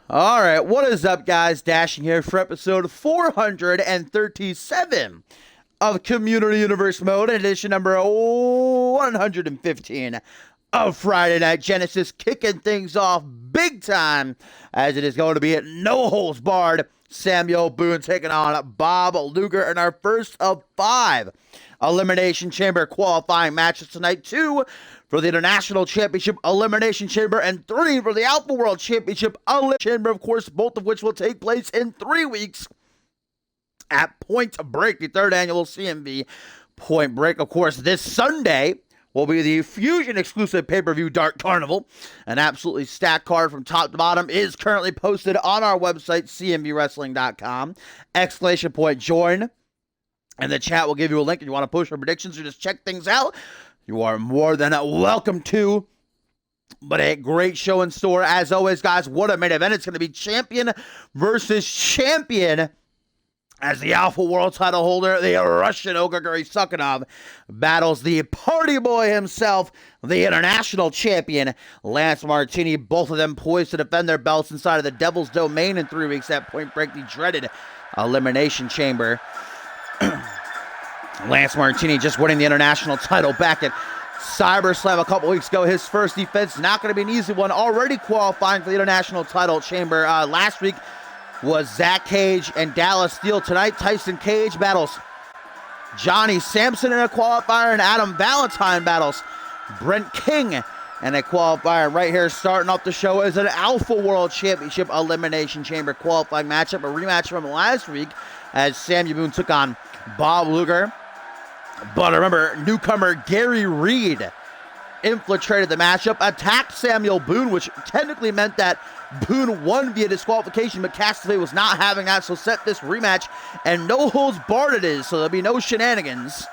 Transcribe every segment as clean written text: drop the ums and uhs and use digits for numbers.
All right, what is up, guys? Dashing here for episode 437 of Community Universe Mode, edition number 115 of Friday Night Genesis, kicking things off big time as it is going to be at No Holds Barred. Samuel Boone taking on Bob Luger in our first of 5 Elimination Chamber qualifying matches tonight. 2 for the International Championship Elimination Chamber and 3 for the Alpha World Championship Elimination Chamber, of course, both of which will take place in 3 weeks at Point Break, the 3rd annual CMV Point Break. Of course, this Sunday will be the Fusion exclusive pay-per-view Dark Carnival. An absolutely stacked card from top to bottom is currently posted on our website, cmvwrestling.com. Exclamation point join. And the chat will give you a link if you want to push for predictions or just check things out. You are more than welcome to. But a great show in store. As always, guys, what a main event. It's going to be champion versus champion as the Alpha World title holder, the Russian Ogre Sukanov, battles the party boy himself, the international champion, Lance Martini. Both of them poised to defend their belts inside of the Devil's Domain in 3 weeks at Point Break, the dreaded Elimination Chamber. Lance Martini just winning the international title back at CyberSlam a couple weeks ago. His first defense, not going to be an easy one. Already qualifying for the international title chamber. Last week was Zach Cage and Dallas Steele. Tonight, Tyson Cage battles Johnny Sampson in a qualifier, and Adam Valentine battles Brent King in a qualifier. Right here, starting off the show, is an Alpha World Championship Elimination Chamber qualifying matchup, a rematch from last week as Samuel Boone took on Bob Luger. But remember, newcomer Gary Reed infiltrated the matchup, attacked Samuel Boone, which technically meant that Boone won via disqualification, but Castaway was not having that, so set this rematch, and no holds barred it is, so there'll be no shenanigans.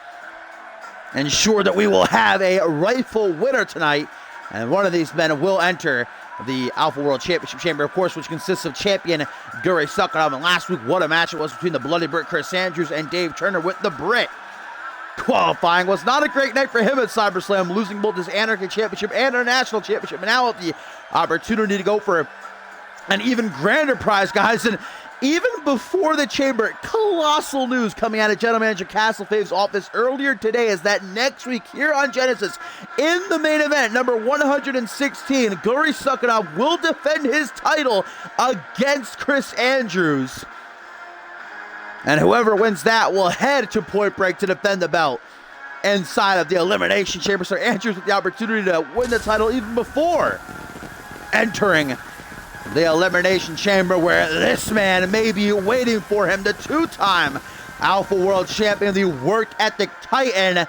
Ensure that we will have a rightful winner tonight, and one of these men will enter the Alpha World Championship Chamber, of course, which consists of champion Gary Sukanov. And last week, what a match it was between the Bloody Brick Chris Andrews and Dave Turner, with the Brit qualifying. Was not a great night for him at CyberSlam, losing both his Anarchy Championship and International Championship, and now with the opportunity to go for an even grander prize, guys. And even before the chamber, colossal news coming out of General Manager Castlefave's office earlier today is that next week here on Genesis, in the main event, number 116, Gary Sukanov will defend his title against Chris Andrews. And whoever wins that will head to Point Break to defend the belt inside of the Elimination Chamber. So Andrews with the opportunity to win the title even before entering the Elimination Chamber, where this man may be waiting for him, the 2-time Alpha World Champion, the work ethic titan,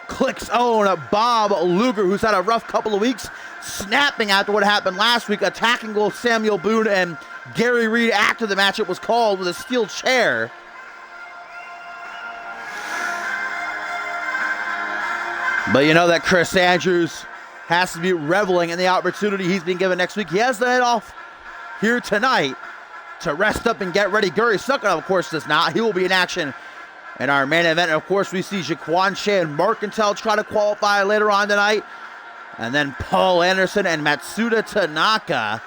Click's own Bob Luger, who's had a rough couple of weeks, snapping after what happened last week, attacking both Samuel Boone and Gary Reed after the matchup was called with a steel chair. But you know that Chris Andrews has to be reveling in the opportunity he's been given next week. He has the night off here tonight to rest up and get ready. Gary Sukanov, of course, does not. He will be in action in our main event. And of course, we see Jaquan Shea and Mercantile try to qualify later on tonight. And then Paul Anderson and Matsuda Tanaka.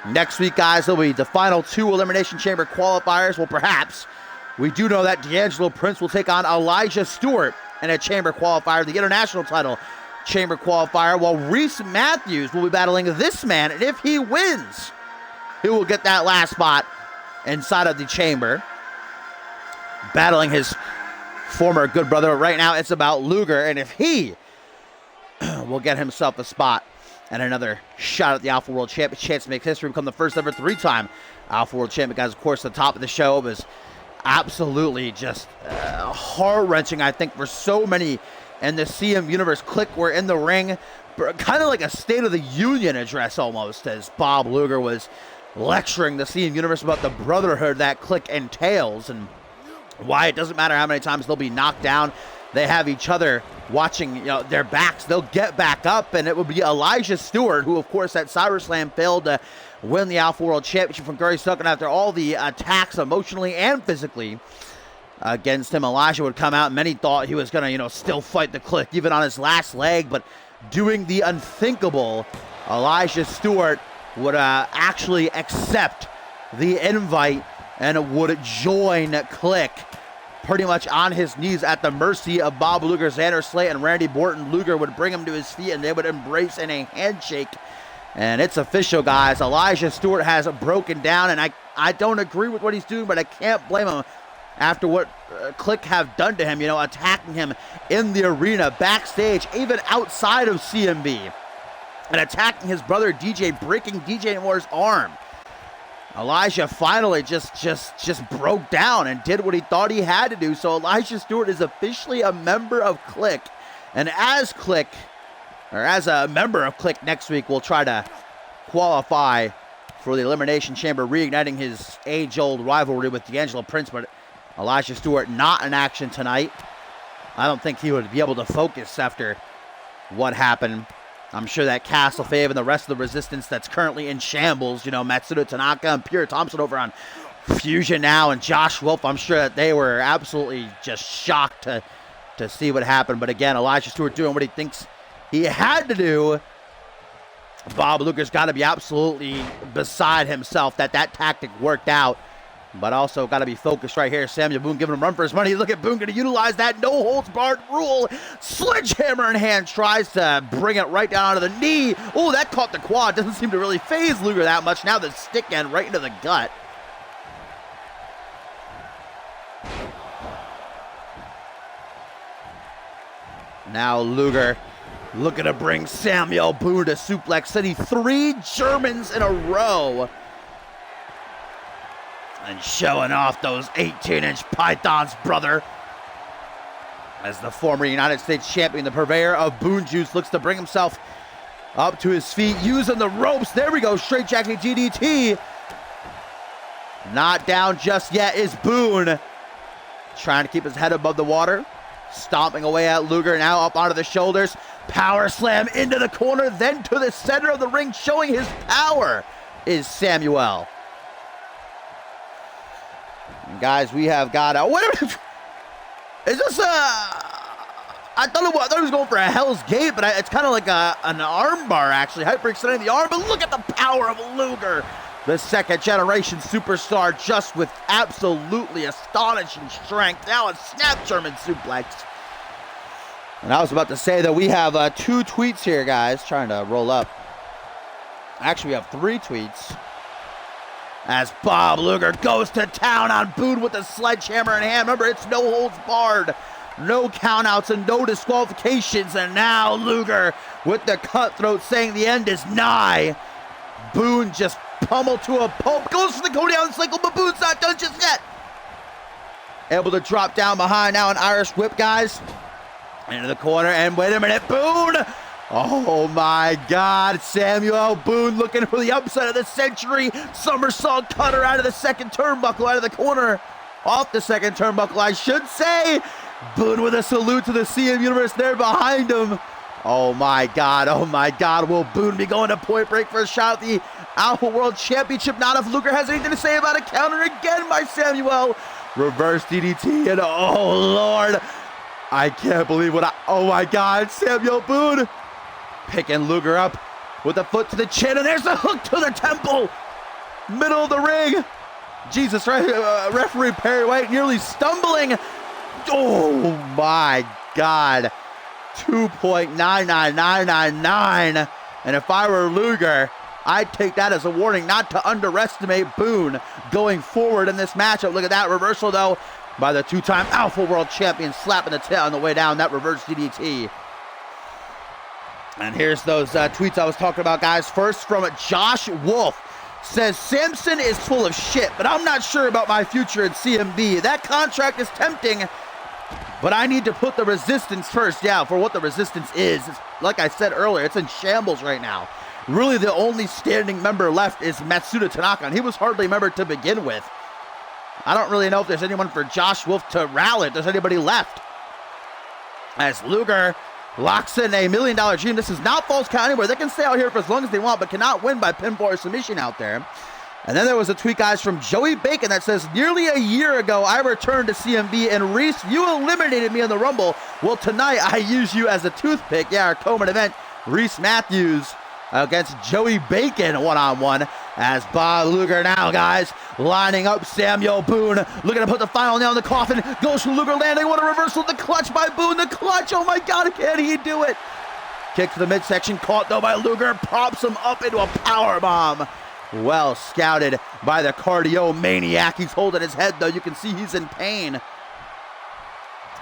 Next week, guys, will be the final 2 Elimination Chamber qualifiers. Well, perhaps. We do know that D'Angelo Prince will take on Elijah Stewart in a chamber qualifier, the international title chamber qualifier, while Reese Matthews will be battling this man, and if he wins, he will get that last spot inside of the chamber, battling his former good brother. Right now, it's about Luger, and if he will get himself a spot and another shot at the Alpha World Championship, chance to make history, become the first ever 3-time Alpha World Champion. Guys, of course, the top of the show was absolutely just heart-wrenching, I think, for so many in the CM Universe. Click were in the ring, kind of like a State of the Union address almost, as Bob Luger was lecturing the CM Universe about the brotherhood that Click entails and why it doesn't matter how many times they'll be knocked down. They have each other watching, their backs. They'll get back up, and it would be Elijah Stewart, who, of course, at CyberSlam failed to win the Alpha World Championship from Gary Sukanov after all the attacks emotionally and physically against him. Elijah would come out, and many thought he was going to, still fight the Click, even on his last leg, but doing the unthinkable, Elijah Stewart would actually accept the invite and would join Click pretty much on his knees at the mercy of Bob Luger, Xander Slate, and Randy Borton. Luger would bring him to his feet, and they would embrace in a handshake. And it's official, guys. Elijah Stewart has broken down, and I don't agree with what he's doing, but I can't blame him after what Click have done to him, you know, attacking him in the arena, backstage, even outside of CMV, and attacking his brother DJ, breaking DJ Moore's arm. Elijah finally just broke down and did what he thought he had to do. So Elijah Stewart is officially a member of Click, and as a member of Click next week, we'll try to qualify for the Elimination Chamber, reigniting his age-old rivalry with D'Angelo Prince, but Elijah Stewart not in action tonight. I don't think he would be able to focus after what happened. I'm sure that Castle Fave and the rest of the Resistance that's currently in shambles, you know, Matsuda Tanaka and Pierre Thompson over on Fusion now, and Josh Wolf, I'm sure that they were absolutely just shocked to see what happened. But again, Elijah Stewart doing what he thinks he had to do. Bob Luger's got to be absolutely beside himself that tactic worked out. But also got to be focused right here. Samuel Boone giving him a run for his money. Look at Boone going to utilize that no-holds-barred rule. Sledgehammer in hand, tries to bring it right down onto the knee. Oh, that caught the quad. Doesn't seem to really phase Luger that much. Now the stick end right into the gut. Now Luger looking to bring Samuel Boone to Suplex City. 3 Germans in a row. And showing off those 18-inch pythons, brother. As the former United States champion, the purveyor of Boone Juice, looks to bring himself up to his feet, using the ropes. There we go, straight jacking DDT. Not down just yet is Boone. Trying to keep his head above the water. Stomping away at Luger, now up onto the shoulders. Power slam into the corner, then to the center of the ring, showing his power is Samuel. And guys, we have got a... Is this I thought he was going for a Hell's Gate, but it's kind of like an arm bar, actually. Hyperextending the arm, but look at the power of Luger. The second-generation superstar, just with absolutely astonishing strength. Now a snap German suplex. And I was about to say that we have 2 tweets here, guys, trying to roll up. Actually, we have 3 tweets. As Bob Luger goes to town on Boone with the sledgehammer in hand. Remember, it's no holds barred. No countouts and no disqualifications. And now Luger with the cutthroat saying the end is nigh. Boone just pummeled to a pulp. Goes for the go down cycle, but Boone's not done just yet. Able to drop down behind now, an Irish whip, guys. Into the corner, and wait a minute, Boone! Oh my God, Samuel Boone looking for the upset of the century. Somersault cutter out of the second turnbuckle, out of the corner. Off the second turnbuckle, I should say. Boone with a salute to the CM Universe there behind him. Oh my God, will Boone be going to Point Break for a shot at the Alpha World Championship? Not if Luger has anything to say about a counter again by Samuel. Reverse DDT, and oh Lord. I can't believe oh my God, Samuel Boone. Picking Luger up with a foot to the chin, and there's a hook to the temple. Middle of the ring. Jesus, referee Perry White nearly stumbling. Oh my God. 2.99999. And if I were Luger, I'd take that as a warning not to underestimate Boone going forward in this matchup. Look at that reversal, though, by the 2-time Alpha World Champion, slapping the tail on the way down, that reverse DDT. And here's those tweets I was talking about, guys. First from Josh Wolf. Says, Samson is full of shit, but I'm not sure about my future at CMV. That contract is tempting, but I need to put the Resistance first. Yeah, for what the Resistance is. Like I said earlier, it's in shambles right now. Really, the only standing member left is Matsuda Tanaka, and he was hardly a member to begin with. I don't really know if there's anyone for Josh Wolf to rally if there's anybody left. As Luger locks in a $1 million dream. This is not false count anywhere. They can stay out here for as long as they want, but cannot win by pinfall or submission out there. And then there was a tweet, guys, from Joey Bacon that says, nearly a year ago, I returned to CMV, and Reese, you eliminated me in the Rumble. Well, tonight, I use you as a toothpick. Yeah, our co-main event, Reese Matthews against Joey Bacon one-on-one. As Bob Luger now, guys, lining up Samuel Boone, looking to put the final nail in the coffin. Goes for Luger, landing. What a reversal. The clutch by Boone. The clutch. Oh my God, can he do it? Kick to the midsection, caught though by Luger. Pops him up into a power bomb. Well scouted by the cardio maniac. He's holding his head though. You can see he's in pain.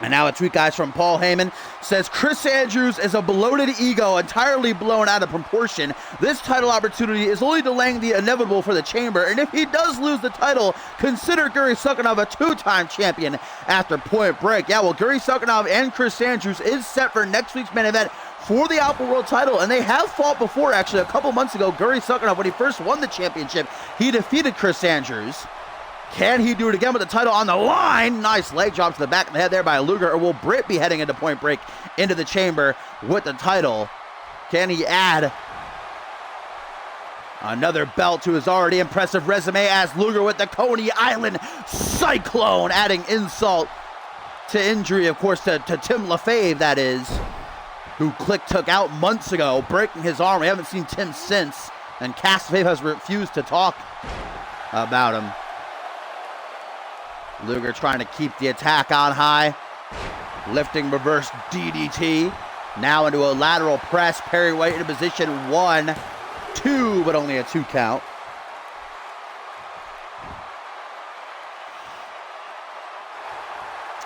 And now a tweet, guys, from Paul Heyman says, Chris Andrews is a bloated ego entirely blown out of proportion. This title opportunity is only delaying the inevitable for the Chamber. And if he does lose the title, consider Guri Sukhanov a two-time champion after Point Break. Yeah, well, Guri Sukhanov and Chris Andrews is set for next week's main event for the Alpha World title. And they have fought before, actually, a couple months ago. Guri Sukhanov, when he first won the championship, he defeated Chris Andrews. Can he do it again with the title on the line? Nice leg drop to the back of the head there by Luger. Or will Britt be heading into Point Break into the Chamber with the title? Can he add another belt to his already impressive resume as Luger with the Coney Island Cyclone, adding insult to injury, of course, to Tim LaFave, that is, who Click took out months ago, breaking his arm. We haven't seen Tim since, and Cass LaFave has refused to talk about him. Luger trying to keep the attack on high. Lifting reverse DDT. Now into a lateral press. Perry White into position 1, 2, but only a 2 count.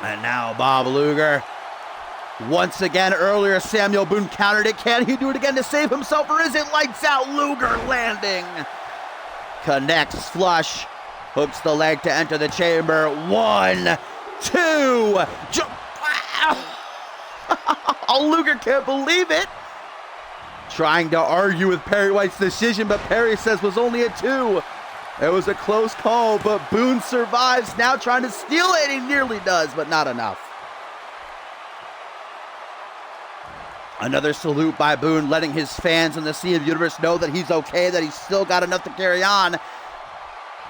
And now Bob Luger. Once again, earlier Samuel Boone countered it. Can he do it again to save himself, or is it lights out? Luger landing. Connects, flush. Hooks the leg to enter the Chamber. 1, 2. Oh, Luger can't believe it. Trying to argue with Perry White's decision, but Perry says was only a 2. It was a close call, but Boone survives. Now trying to steal it. He nearly does, but not enough. Another salute by Boone, letting his fans in the CMV universe know that he's okay, that he's still got enough to carry on.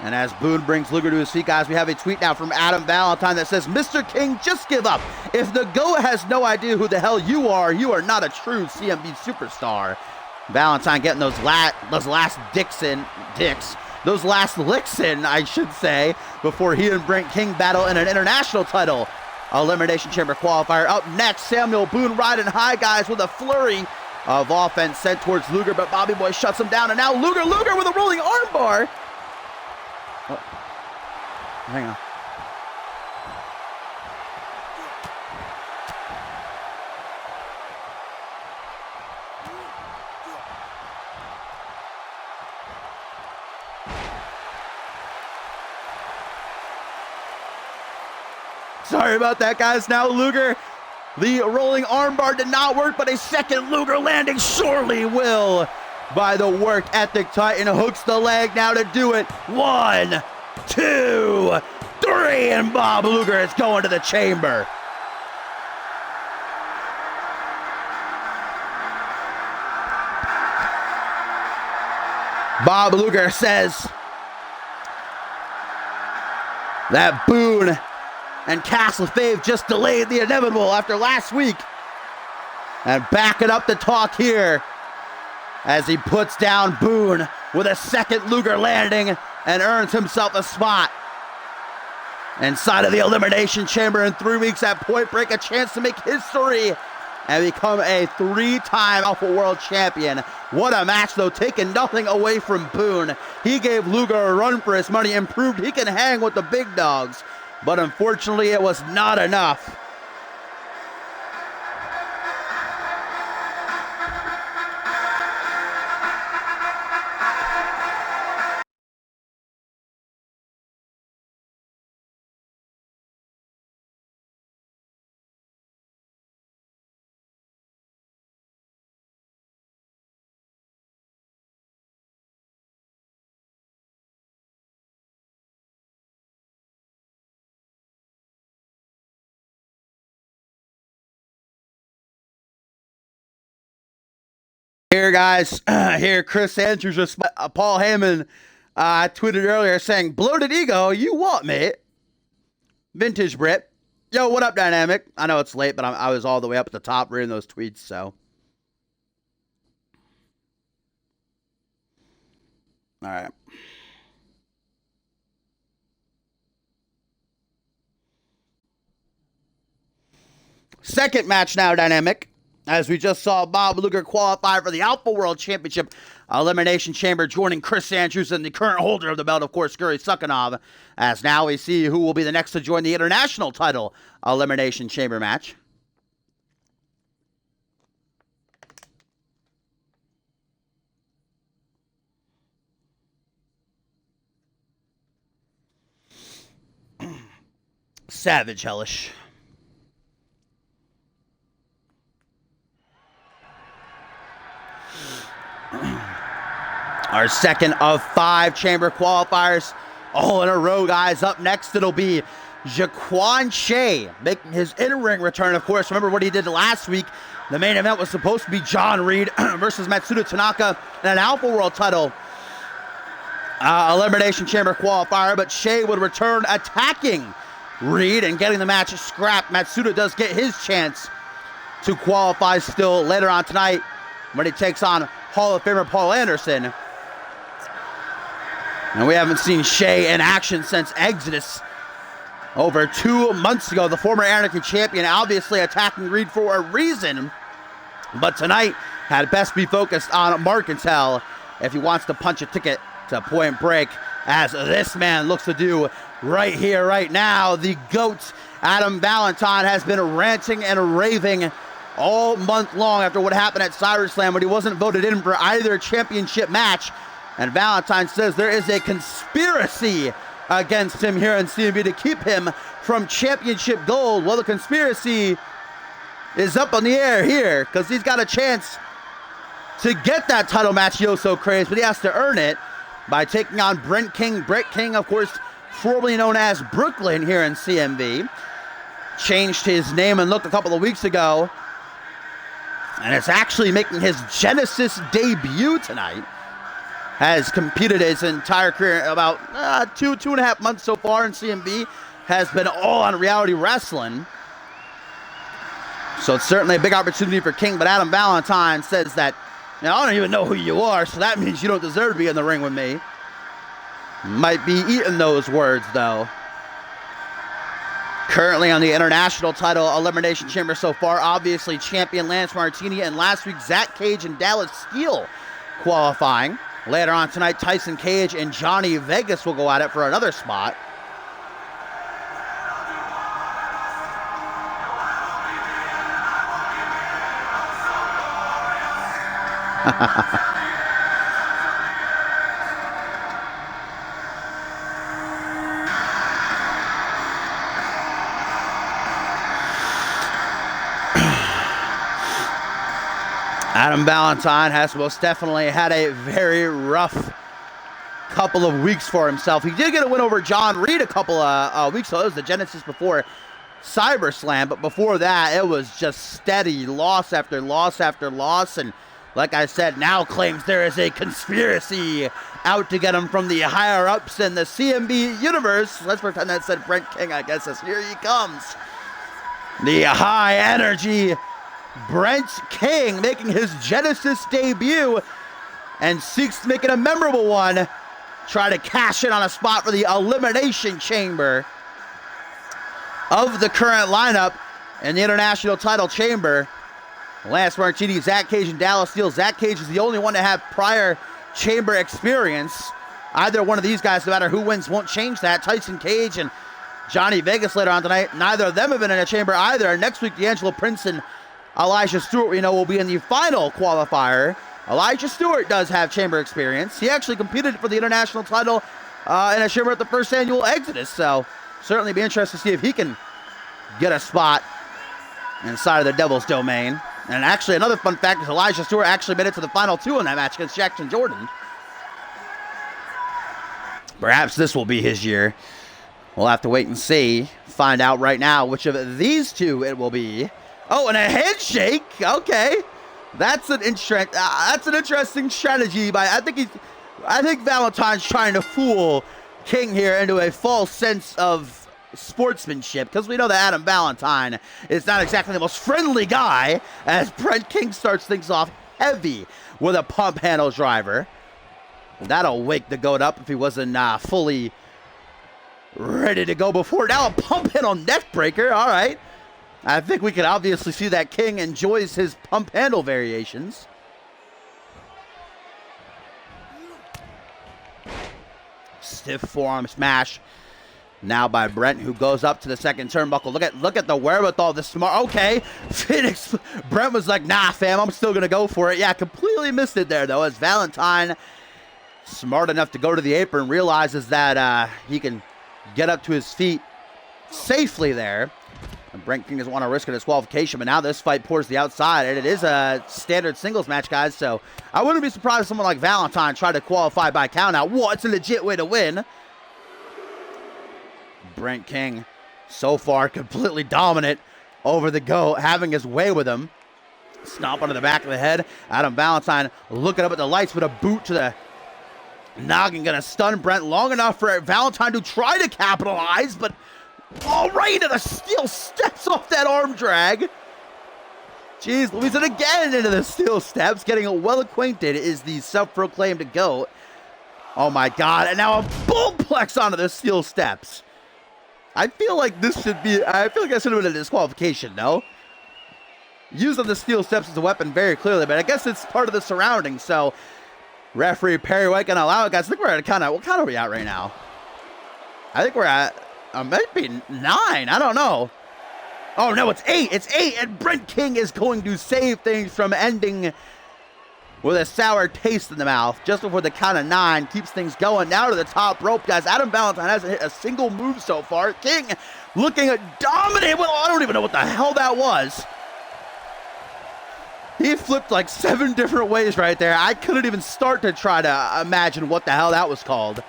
And as Boone brings Luger to his feet, guys, we have a tweet now from Adam Valentine that says, Mr. King, just give up. If the GOAT has no idea who the hell you are not a true CMV superstar. Valentine getting those last licks in, I should say, before he and Brent King battle in an international title Elimination Chamber qualifier. Up next, Samuel Boone riding high, guys, with a flurry of offense sent towards Luger, but Bobby Boy shuts him down, and now Luger with a rolling armbar. Oh. Hang on. Sorry about that, guys. Now Luger, the rolling armbar did not work, but a second Luger landing surely will. By the work ethic Titan, hooks the leg now to do it. 1, 2, 3, and Bob Luger is going to the Chamber. Bob Luger says that Boone and Cass LaFave just delayed the inevitable after last week. And backing up the talk here as he puts down Boone with a second Luger landing and earns himself a spot inside of the Elimination Chamber in 3 weeks at Point Break, a chance to make history and become a 3-time Alpha World Champion. What a match, though, taking nothing away from Boone. He gave Luger a run for his money and proved he can hang with the big dogs. But unfortunately, it was not enough. Here, guys, here Chris Andrews, Paul Heyman tweeted earlier saying, bloated ego, you what, mate? Vintage Brit. Yo, what up, Dynamic? I know it's late, but I was all the way up at the top reading those tweets, so. All right. Second match now dynamic, as we just saw Bob Luger qualify for the Alpha World Championship Elimination Chamber, joining Chris Andrews and the current holder of the belt, of course, Guri Sukhanov, as now we see who will be the next to join the International title Elimination Chamber match. Savage Hellish. Our second of 5 chamber qualifiers, all in a row, guys. Up next, it'll be Jaquan Shea making his in-ring return, of course. Remember what he did last week. The main event was supposed to be John Reed versus Matsuda Tanaka in an Alpha World title Elimination Chamber qualifier, but Shea would return attacking Reed and getting the match scrapped. Matsuda does get his chance to qualify still later on tonight when he takes on Hall of Famer Paul Anderson. And we haven't seen Shea in action since Exodus over 2 months ago. The former Anarchy champion obviously attacking Reed for a reason, but tonight had best be focused on Mercantile if he wants to punch a ticket to Point Break, as this man looks to do right here, right now. The GOAT, Adam Valentine, has been ranting and raving all month long after what happened at CyberSlam when he wasn't voted in for either championship match. And Valentine says there is a conspiracy against him here in CMV to keep him from championship gold. Well, the conspiracy is up in the air here because he's got a chance to get that title match, Yoso Craze, but he has to earn it by taking on Brent King. Brent King, of course, formerly known as Brooklyn here in CMV. Changed his name and look a couple of weeks ago, and it's actually making his Genesis debut tonight. Has competed his entire career, about 2.5 months so far in CMV. Has been all on reality wrestling. So it's certainly a big opportunity for King, but Adam Valentine says that, I don't even know who you are, so that means you don't deserve to be in the ring with me. Might be eating those words, though. Currently on the International title Elimination Chamber so far, obviously champion Lance Martini, and last week Zach Cage and Dallas Steele qualifying. Later on tonight, Tyson Cage and Johnny Vegas will go at it for another spot. Adam Valentine has most definitely had a very rough couple of weeks for himself. He did get a win over John Reed a couple of weeks ago. It was the Genesis before CyberSlam, but before that, it was just steady loss after loss after loss. And like I said, now claims there is a conspiracy out to get him from the higher-ups in the CMB universe. Let's pretend that said Brent King, I guess. Here he comes. The high-energy Brent King making his Genesis debut and seeks to make it a memorable one. Try to cash in on a spot for the Elimination Chamber of the current lineup in the International title chamber. Lance Martini, Zach Cage, and Dallas Steele. Zach Cage is the only one to have prior chamber experience. Either one of these guys, no matter who wins, won't change that. Tyson Cage and Johnny Vegas later on tonight. Neither of them have been in a chamber either. Next week, D'Angelo Prince and Elijah Stewart, we know, will be in the final qualifier. Elijah Stewart does have chamber experience. He actually competed for the International title in a chamber at the first annual Exodus, so certainly be interested to see if he can get a spot inside of the Devil's Domain. And actually, another fun fact is Elijah Stewart actually made it to the final 2 in that match against Jackson Jordan. Perhaps this will be his year. We'll have to wait and see. Find out right now which of these two it will be. Oh, and a handshake. Okay, that's an interesting strategy. By I think Valentine's trying to fool King here into a false sense of sportsmanship, because we know that Adam Valentine is not exactly the most friendly guy, as Brent King starts things off heavy with a pump handle driver. That'll wake the goat up if he wasn't fully ready to go before. Now a pump handle neck breaker. All right. I think we can obviously see that King enjoys his pump handle variations. Stiff forearm smash. Now by Brent, who goes up to the second turnbuckle. Look at the wherewithal, the smart. Okay, Phoenix. Brent was like, nah, fam, I'm still gonna go for it. Yeah, completely missed it there though, as Valentine, smart enough to go to the apron, realizes that he can get up to his feet safely there. And Brent King doesn't want to risk a disqualification, but now this fight pours the outside, and it is a standard singles match, guys. So I wouldn't be surprised if someone like Valentine tried to qualify by countout. What's a legit way to win? Brent King, so far, completely dominant over the GOAT, having his way with him. Stomp onto the back of the head. Adam Valentine looking up at the lights with a boot to the noggin. Gonna stun Brent long enough for Valentine to try to capitalize, but all right into the steel steps off that arm drag. Jeez Louise, and again into the steel steps. Getting well acquainted is the self-proclaimed GOAT. Oh my God, and now a bullplex onto the steel steps. I feel like that should have been a disqualification, no? Using the steel steps as a weapon very clearly, but I guess it's part of the surroundings, so referee Perry White gonna allow it, guys. I think we're at a count. What count are we at right now? I think we're at, maybe 9, I don't know. Oh no, it's 8, and Brent King is going to save things from ending with a sour taste in the mouth just before the count of 9. Keeps things going now to the top rope, guys. Adam Valentine hasn't hit a single move so far. King looking at dominate. Well, I don't even know what the hell that was. He flipped like 7 different ways right there. I couldn't even start to try to imagine what the hell that was called.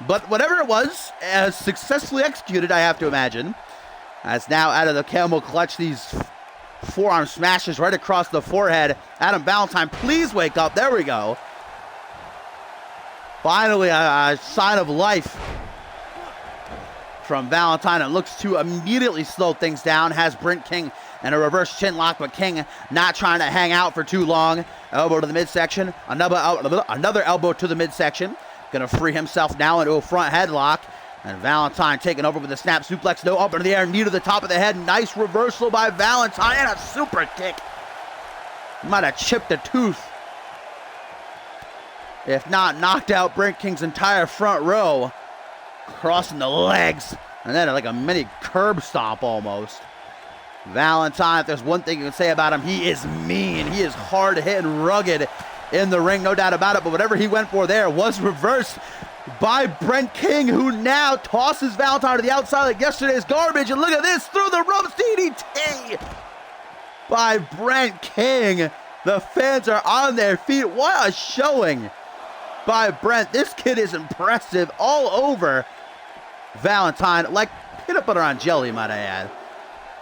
But whatever it was, successfully executed, I have to imagine. As now out of the camel clutch, these forearm smashes right across the forehead. Adam Valentine, please wake up. There we go. Finally, a sign of life from Valentine. It looks to immediately slow things down. Has Brent King and a reverse chin lock, but King not trying to hang out for too long. Elbow to the midsection. Another elbow to the midsection. Going to free himself now into a front headlock. And Valentine taking over with a snap suplex. No, up into the air, knee to the top of the head. Nice reversal by Valentine and a super kick. Might have chipped a tooth, if not knocked out Brent King's entire front row. Crossing the legs. And then like a mini curb stomp almost. Valentine, if there's one thing you can say about him, he is mean. He is hard hit and rugged in the ring, no doubt about it. But whatever he went for there was reversed by Brent King, who now tosses Valentine to the outside like yesterday's garbage. And look at this, through the ropes, DDT by Brent King. The fans are on their feet. What a showing by Brent. This kid is impressive all over Valentine, like peanut butter on jelly, might I add.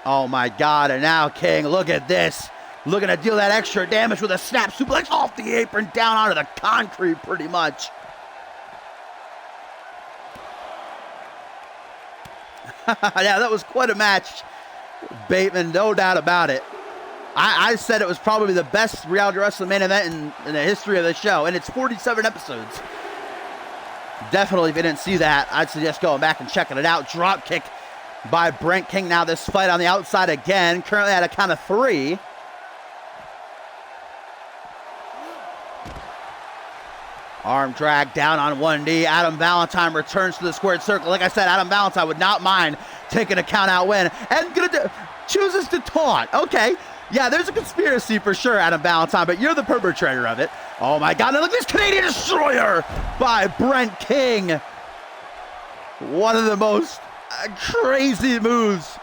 Oh my God, and now King, look at this. Looking to deal that extra damage with a snap suplex off the apron, down onto the concrete pretty much. Yeah, that was quite a match, Bateman, no doubt about it. I said it was probably the best reality wrestling main event in the history of the show, and it's 47 episodes. Definitely, if you didn't see that, I'd suggest going back and checking it out. Drop kick by Brent King. Now this fight on the outside again, currently at a count of 3. Arm drag down on one knee. Adam Valentine returns to the squared circle. Like I said, Adam Valentine would not mind taking a count out win. And chooses to taunt. Okay. Yeah, there's a conspiracy for sure, Adam Valentine, but you're the perpetrator of it. Oh my God, now look at this Canadian Destroyer by Brent King. One of the most crazy moves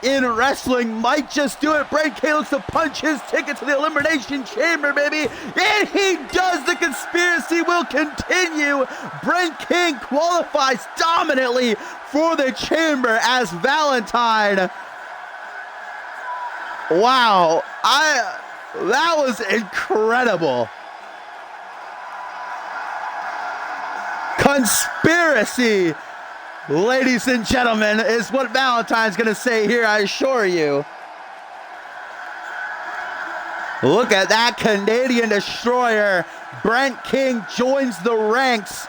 in wrestling. Might just do it. Brent King looks to punch his ticket to the Elimination Chamber, baby. And he does. The conspiracy will continue. Brent King qualifies dominantly for the Chamber as Valentine. Wow. That was incredible. Conspiracy, ladies and gentlemen, is what Valentine's going to say here, I assure you. Look at that Canadian destroyer. Brent King joins the ranks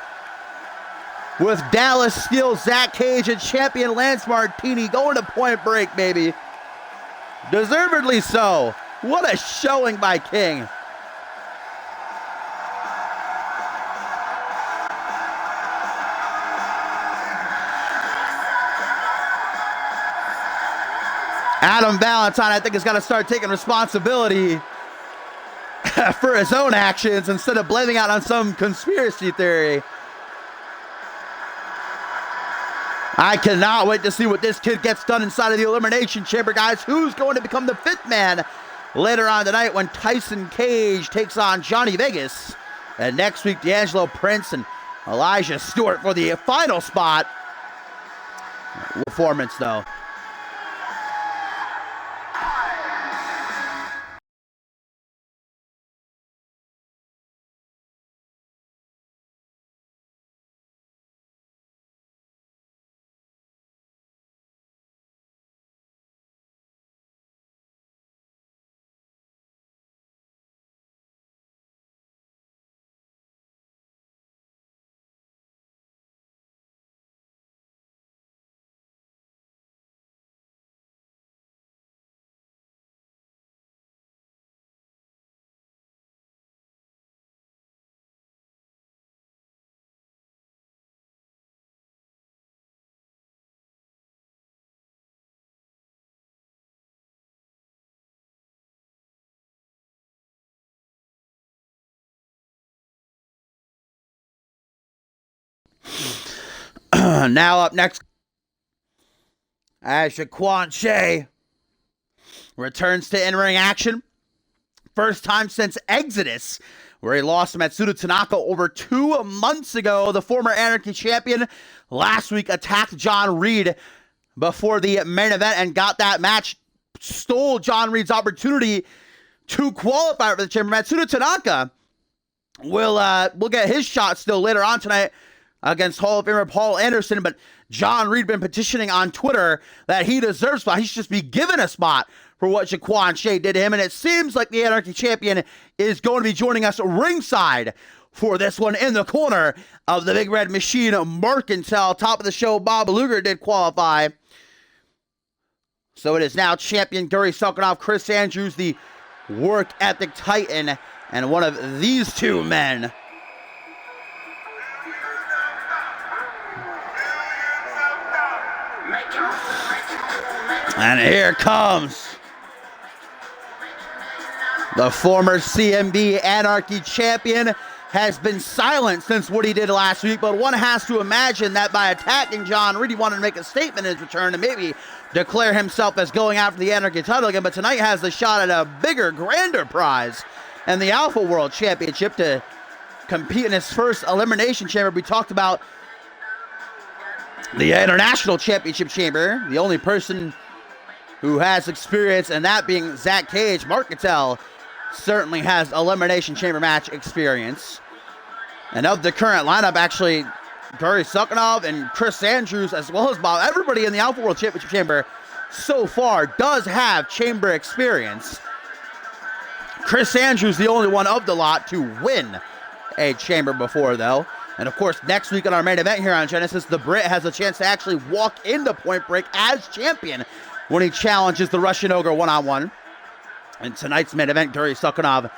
with Dallas Steel, Zach Cage, and champion Lance Martini going to Point Break, baby. Deservedly so. What a showing by King. Adam Valentine, I think, has got to start taking responsibility for his own actions instead of blaming out on some conspiracy theory. I cannot wait to see what this kid gets done inside of the Elimination Chamber, guys. Who's going to become the fifth man later on tonight when Tyson Cage takes on Johnny Vegas? And next week, D'Angelo Prince and Elijah Stewart for the final spot. Performance, though. Now up next, as Jaquan Shea returns to in-ring action. First time since Exodus, where he lost to Matsuda Tanaka over 2 months ago. The former Anarchy champion last week attacked John Reed before the main event and got that match. Stole John Reed's opportunity to qualify for the chamber. Matsuda Tanaka will get his shot still later on tonight against Hall of Famer Paul Anderson, but John Reed been petitioning on Twitter that he deserves a spot. He should just be given a spot for what Jaquan Shea did to him, and it seems like the Anarchy champion is going to be joining us ringside for this one. In the corner of the Big Red Machine, Mercantile. Top of the show, Bob Luger did qualify. So it is now champion Gary Sulkinov, Chris Andrews, the work ethic titan, and one of these two men. And here comes the former CMV Anarchy champion. Has been silent since what he did last week, but one has to imagine that by attacking John Reed, he wanted to make a statement in his return and maybe declare himself as going after the Anarchy title again. But tonight has the shot at a bigger, grander prize and the Alpha World Championship to compete in his first Elimination Chamber. We talked about the International Championship Chamber, the only person who has experience, and that being Zach Cage. Mark Cattell certainly has Elimination Chamber match experience. And of the current lineup, actually, Gary Sulkinov and Chris Andrews, as well as Bob, everybody in the Alpha World Championship Chamber so far does have chamber experience. Chris Andrews, the only one of the lot to win a chamber before, though. And of course, next week on our main event here on Genesis, the Brit has a chance to actually walk into Point Break as champion when he challenges the Russian Ogre one-on-one. And tonight's main event, Gary Sulkinov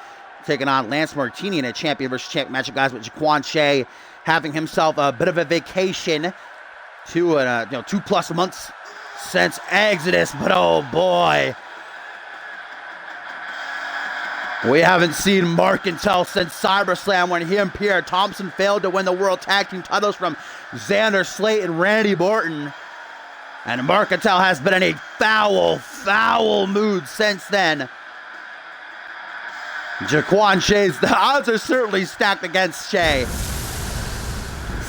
taking on Lance Martini in a champion versus champion matchup, guys, with Jaquan Shea having himself a bit of a vacation, 2+ months since Exodus, but oh boy, we haven't seen Mercantile since SummerSlam when he and Pierre Thompson failed to win the World Tag Team titles from Xander Slate and Randy Orton. And Mercantile has been in a foul mood since then. Jaquan Shea's, the odds are certainly stacked against Shea.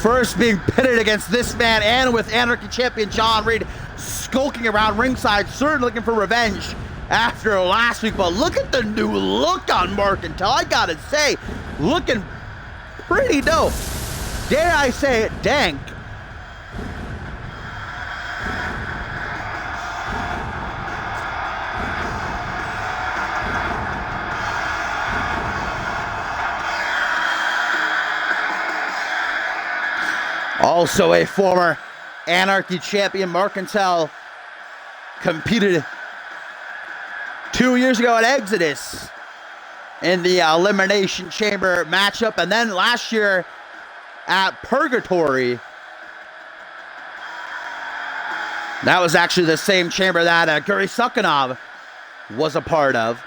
First being pitted against this man and with Anarchy champion John Reed skulking around ringside, certainly looking for revenge after last week. But look at the new look on Mercantile. I gotta say, looking pretty dope. Dare I say it, dank. Also a former Anarchy champion, Mercantile competed 2 years ago at Exodus in the Elimination Chamber matchup, and then last year at Purgatory. That was actually the same chamber that Guri Sukhanov was a part of.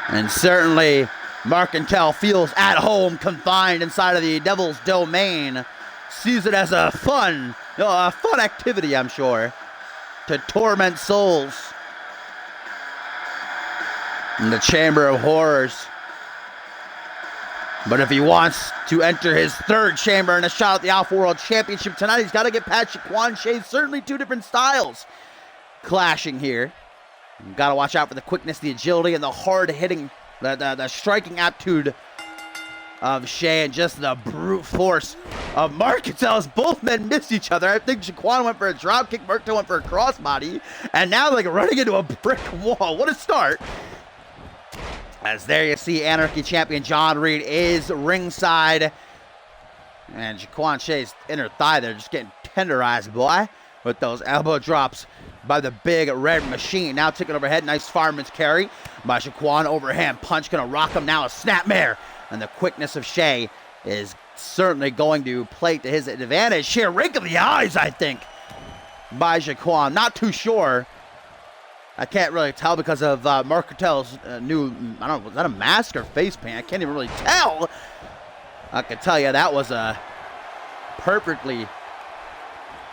And certainly Mercantile feels at home, confined inside of the Devil's Domain. Sees it as a fun activity, I'm sure, to torment souls in the Chamber of Horrors. But if he wants to enter his third chamber and a shot at the Alpha World Championship tonight, he's got to get past Jaquan Shea. Certainly two different styles clashing here. You've got to watch out for the quickness, the agility, and the hard-hitting, the striking aptitude of Shea, and just the brute force of Mercantile as both men missed each other. I think Jaquan went for a drop kick, Mercantile went for a crossbody, and now they're like running into a brick wall. What a start. As there you see Anarchy champion John Reed is ringside, and Jaquan Shea's inner thigh there just getting tenderized, boy, with those elbow drops by the big red machine. Now taking overhead, nice fireman's carry by Jaquan. Overhand punch gonna rock him now, a snapmare. And the quickness of Shea is certainly going to play to his advantage. Sheer rake of the eyes, I think, by Jaquan. Not too sure. I can't really tell because of Mercantile's new, I don't know, was that a mask or face paint? I can't even really tell. I can tell you that was a perfectly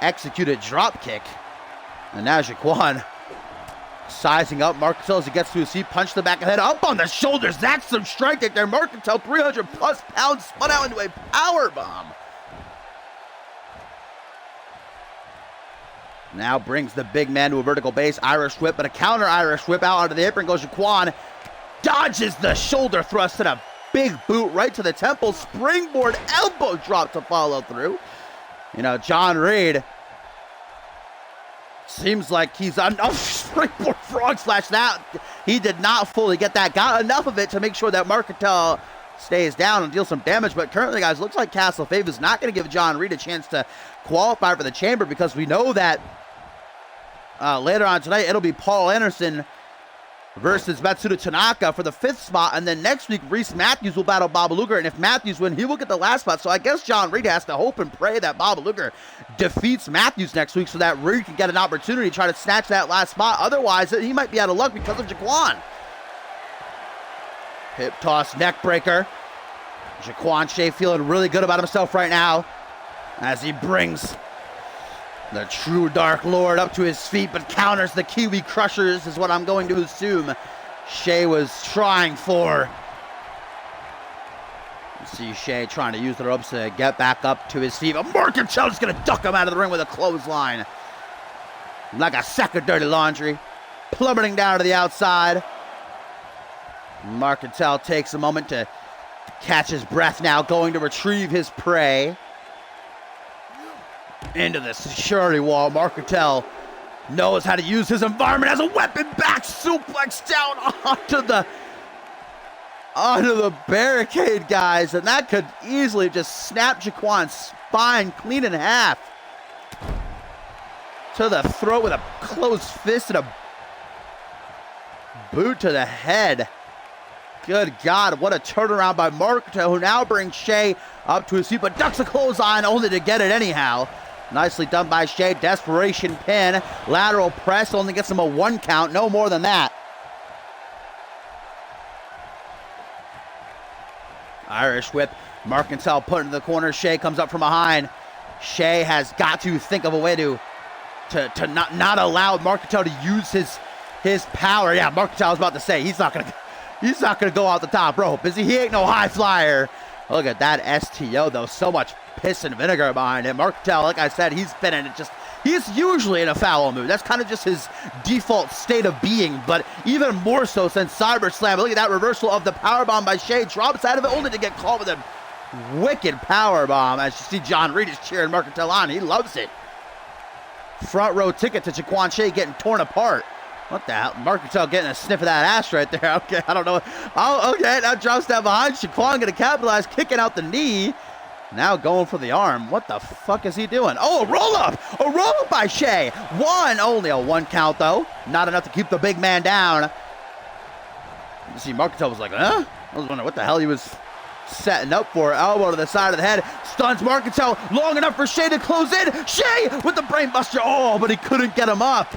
executed drop kick. And now Jaquan sizing up Mercantile as he gets to his feet, punch the back of the head, up on the shoulders. That's some strike right there. Mercantile, 300 plus pounds, spun out into a power bomb. Now brings the big man to a vertical base, Irish whip, but a counter Irish whip out onto the apron goes Jaquan. Dodges the shoulder thrust and a big boot right to the temple. Springboard elbow drop to follow through. You know, John Reed seems like he's on springboard frog splash. That he did not fully get that. Got enough of it to make sure that Mercantile stays down and deals some damage. But currently, guys, looks like Castle Fave is not going to give John Reed a chance to qualify for the chamber, because we know that later on tonight it'll be Paul Anderson versus Matsuda Tanaka for the 5th spot, and then next week Reese Matthews will battle Bob Luger, and if Matthews wins, he will get the last spot. So I guess John Reed has to hope and pray that Bob Luger defeats Matthews next week so that Reed can get an opportunity to try to snatch that last spot. Otherwise, he might be out of luck because of Jaquan. Hip toss, neck breaker. Jaquan Shea feeling really good about himself right now as he brings the true Dark Lord up to his feet, but counters the Kiwi Crushers, is what I'm going to assume Shea was trying for. You see Shea trying to use the ropes to get back up to his feet, but Mercantile's going to duck him out of the ring with a clothesline. Like a sack of dirty laundry. Plummeting down to the outside. Mercantile takes a moment to catch his breath now, going to retrieve his prey. Into the security wall. Mercantile knows how to use his environment as a weapon. Back suplex down onto the barricade, guys, and that could easily just snap Jaquan's spine clean in half. To the throat with a closed fist and a boot to the head. Good God, what a turnaround by Mercantile, who now brings Shea up to his feet, but ducks a clothesline only to get it anyhow. Nicely done by Shea. Desperation pin. Lateral press only gets him a 1 count. No more than that. Irish whip. Mercantile put into the corner. Shea comes up from behind. Shea has got to think of a way to not allow Mercantile to use his power. Yeah, Mercantile was about to say he's not gonna go out the top rope, is he? He ain't no high flyer. Look at that STO though. So much piss and vinegar behind him. Mercantile, like I said, he's usually in a foul mood. That's kind of just his default state of being, but even more so since Cyber Slam. Look at that reversal of the powerbomb by Shea. Drops out of it only to get caught with a wicked powerbomb. As you see, John Reed is cheering Mercantile on. He loves it. Front row ticket to Jaquan Shea getting torn apart. What the hell? Mercantile getting a sniff of that ass right there. Okay, I don't know. Oh, okay, now drops down behind. Jaquan going to capitalize, kicking out the knee. Now going for the arm. What the fuck is he doing? Oh, a roll-up! A roll-up by Shea. Only a 1 count, though. Not enough to keep the big man down. You see, Marcantel was like, huh? I was wondering what the hell he was setting up for. Elbow to the side of the head. Stuns Marcantel long enough for Shea to close in. Shea with the brainbuster. Oh, but he couldn't get him up.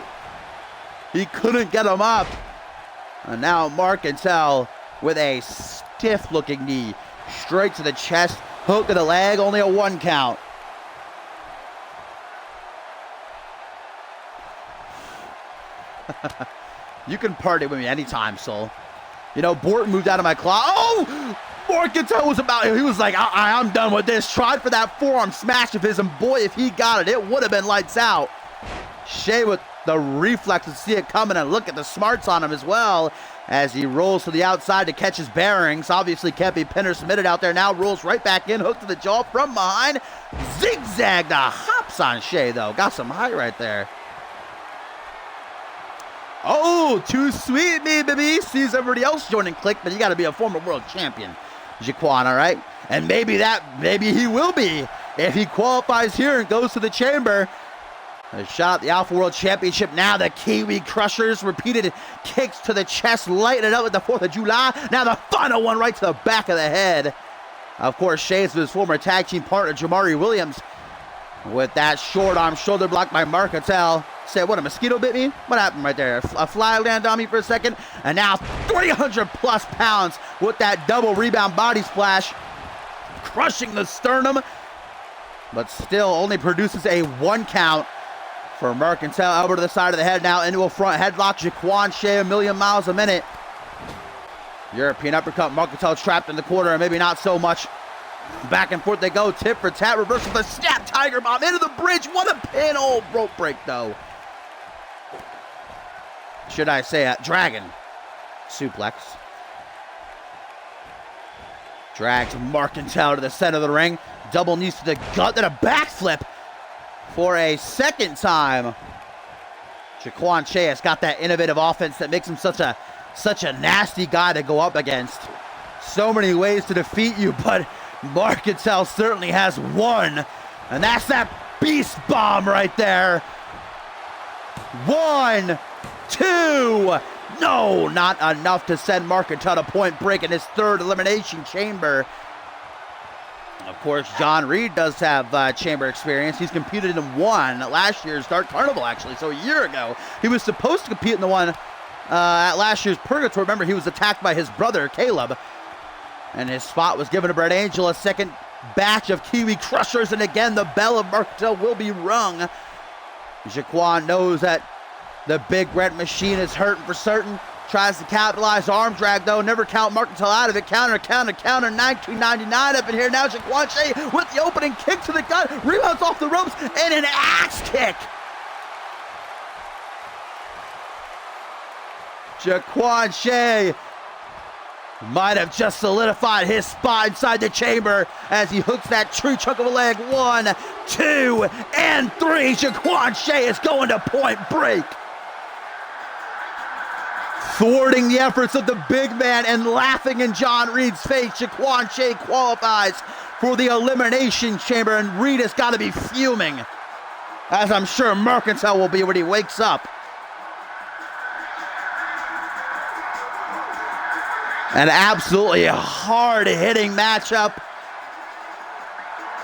He couldn't get him up. And now Marcantel with a stiff-looking knee. Straight to the chest. Hook of the leg, only a 1 count. You can party with me anytime, Soul. You know, Borton moved out of my claw. Oh! Marcantel was he was like, I'm done with this. Tried for that forearm smash of his, and boy, if he got it, it would have been lights out. Shea with the reflex to see it coming, and look at the smarts on him as well as he rolls to the outside to catch his bearings. Obviously can't be pinned or submitted out there. Now rolls right back in, hook to the jaw from behind. Zigzag the hops on Shea, though. Got some height right there. Oh, too sweet, me, baby. Sees everybody else joining click, but you got to be a former world champion, Jaquan, all right? And maybe he will be if he qualifies here and goes to the chamber. A shot at the Alpha World Championship. Now the Kiwi Crushers. Repeated kicks to the chest. Lighten it up with the 4th of July. Now the final one right to the back of the head. Of course, Shay's his former tag team partner, Jamari Williams. With that short arm shoulder block by Marcantel. Said, what, a mosquito bit me? What happened right there? A fly landed on me for a second. And now 300 plus pounds with that double rebound body splash. Crushing the sternum. But still only produces a 1 count. For Marcantel, elbow to the side of the head, now into a front headlock. Jaquan Shea, a million miles a minute. European uppercut. Marcantel trapped in the corner, and maybe not so much. Back and forth they go. Tip for tat. Reversal with a snap tiger bomb into the bridge. What a pin. Oh, rope break, though. Should I say a dragon suplex. Drags Marcantel to the center of the ring. Double knees to the gut, then a backflip. For a second time, Jaquan Shea has got that innovative offense that makes him such a nasty guy to go up against. So many ways to defeat you, but Marcantel certainly has one, and that's that beast bomb right there. 1, 2. No, not enough to send Marcantel to Point Break in his 3rd elimination chamber. Of course, John Reed does have chamber experience. He's competed in one at last year's Dark Carnival, actually. So a year ago, he was supposed to compete in the one at last year's Purgatory. Remember, he was attacked by his brother, Caleb. And his spot was given to Brett Angel. A second batch of Kiwi Crushers. And again, the bell of Marcantel will be rung. Jaquan knows that the Big Red Machine is hurting for certain. Tries to capitalize. Arm drag, though. Never count Marcantel out of it. Counter. 1999 up in here. Now Jaquan Shea with the opening kick to the gut. Rebounds off the ropes. And an axe kick. Jaquan Shea might have just solidified his spot inside the chamber as he hooks that tree chunk of a leg. 1, 2, and 3. Jaquan Shea is going to Point Break. Thwarting the efforts of the big man and laughing in John Reed's face, Jaquan Shea qualifies for the Elimination Chamber, and Reed has got to be fuming, as I'm sure Marcantel will be when he wakes up. An absolutely hard-hitting matchup.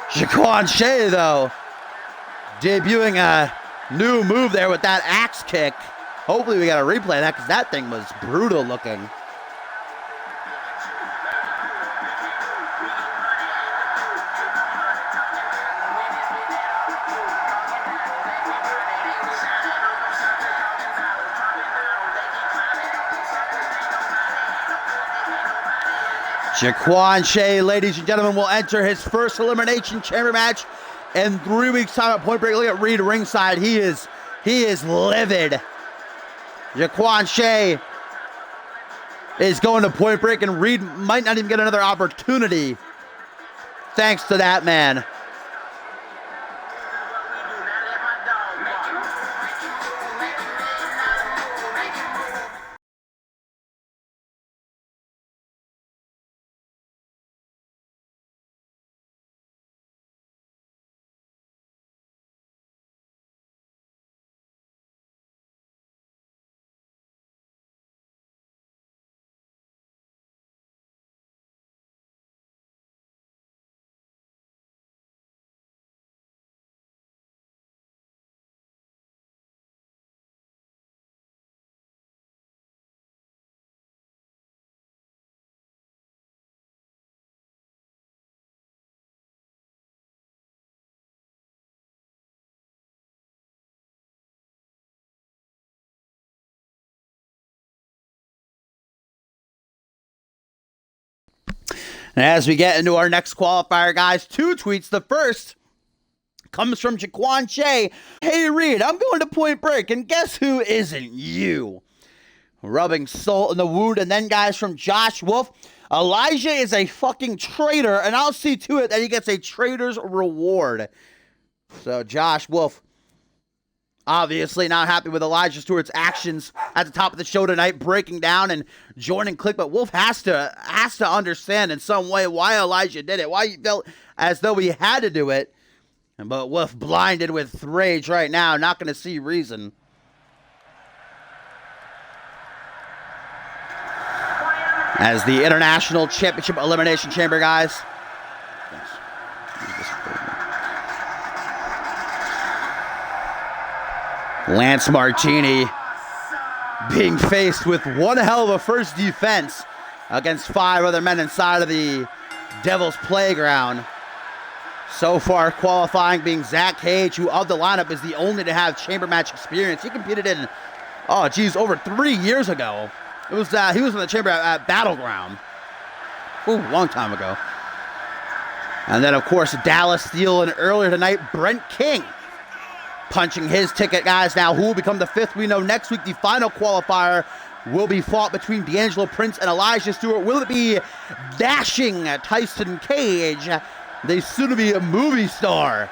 Jaquan Shea, though, debuting a new move there with that axe kick. Hopefully we got a replay of that, because that thing was brutal looking. Jaquan Shea, ladies and gentlemen, will enter his first Elimination Chamber match in 3 weeks' time at Point Break. Look at Reed ringside. He is livid. Jaquan Shea is going to Point Break, and Reed might not even get another opportunity thanks to that man. And as we get into our next qualifier, guys, 2 tweets. The first comes from Jaquan Shea. Hey, Reed, I'm going to Point Break, and guess who isn't you? Rubbing salt in the wound. And then, guys, from Josh Wolf. Elijah is a fucking traitor, and I'll see to it that he gets a traitor's reward. So, Josh Wolf, obviously not happy with Elijah Stewart's actions at the top of the show tonight, breaking down and joining Click. But Wolf has to understand in some way why Elijah did it, why he felt as though he had to do it. But Wolf, blinded with rage right now, not going to see reason. As the International Championship Elimination Chamber, guys. Lance Martini being faced with one hell of a first defense against 5 other men inside of the Devil's Playground. So far qualifying being Zach Cage, who of the lineup is the only to have chamber match experience. He competed in, over 3 years ago. It was he was in the chamber at Battleground. Ooh, long time ago. And then, of course, Dallas Steele, and earlier tonight, Brent King punching his ticket, guys. Now, who will become the 5th? We know next week the final qualifier will be fought between D'Angelo Prince and Elijah Stewart. Will it be dashing Tyson Cage, the soon-to-be movie star,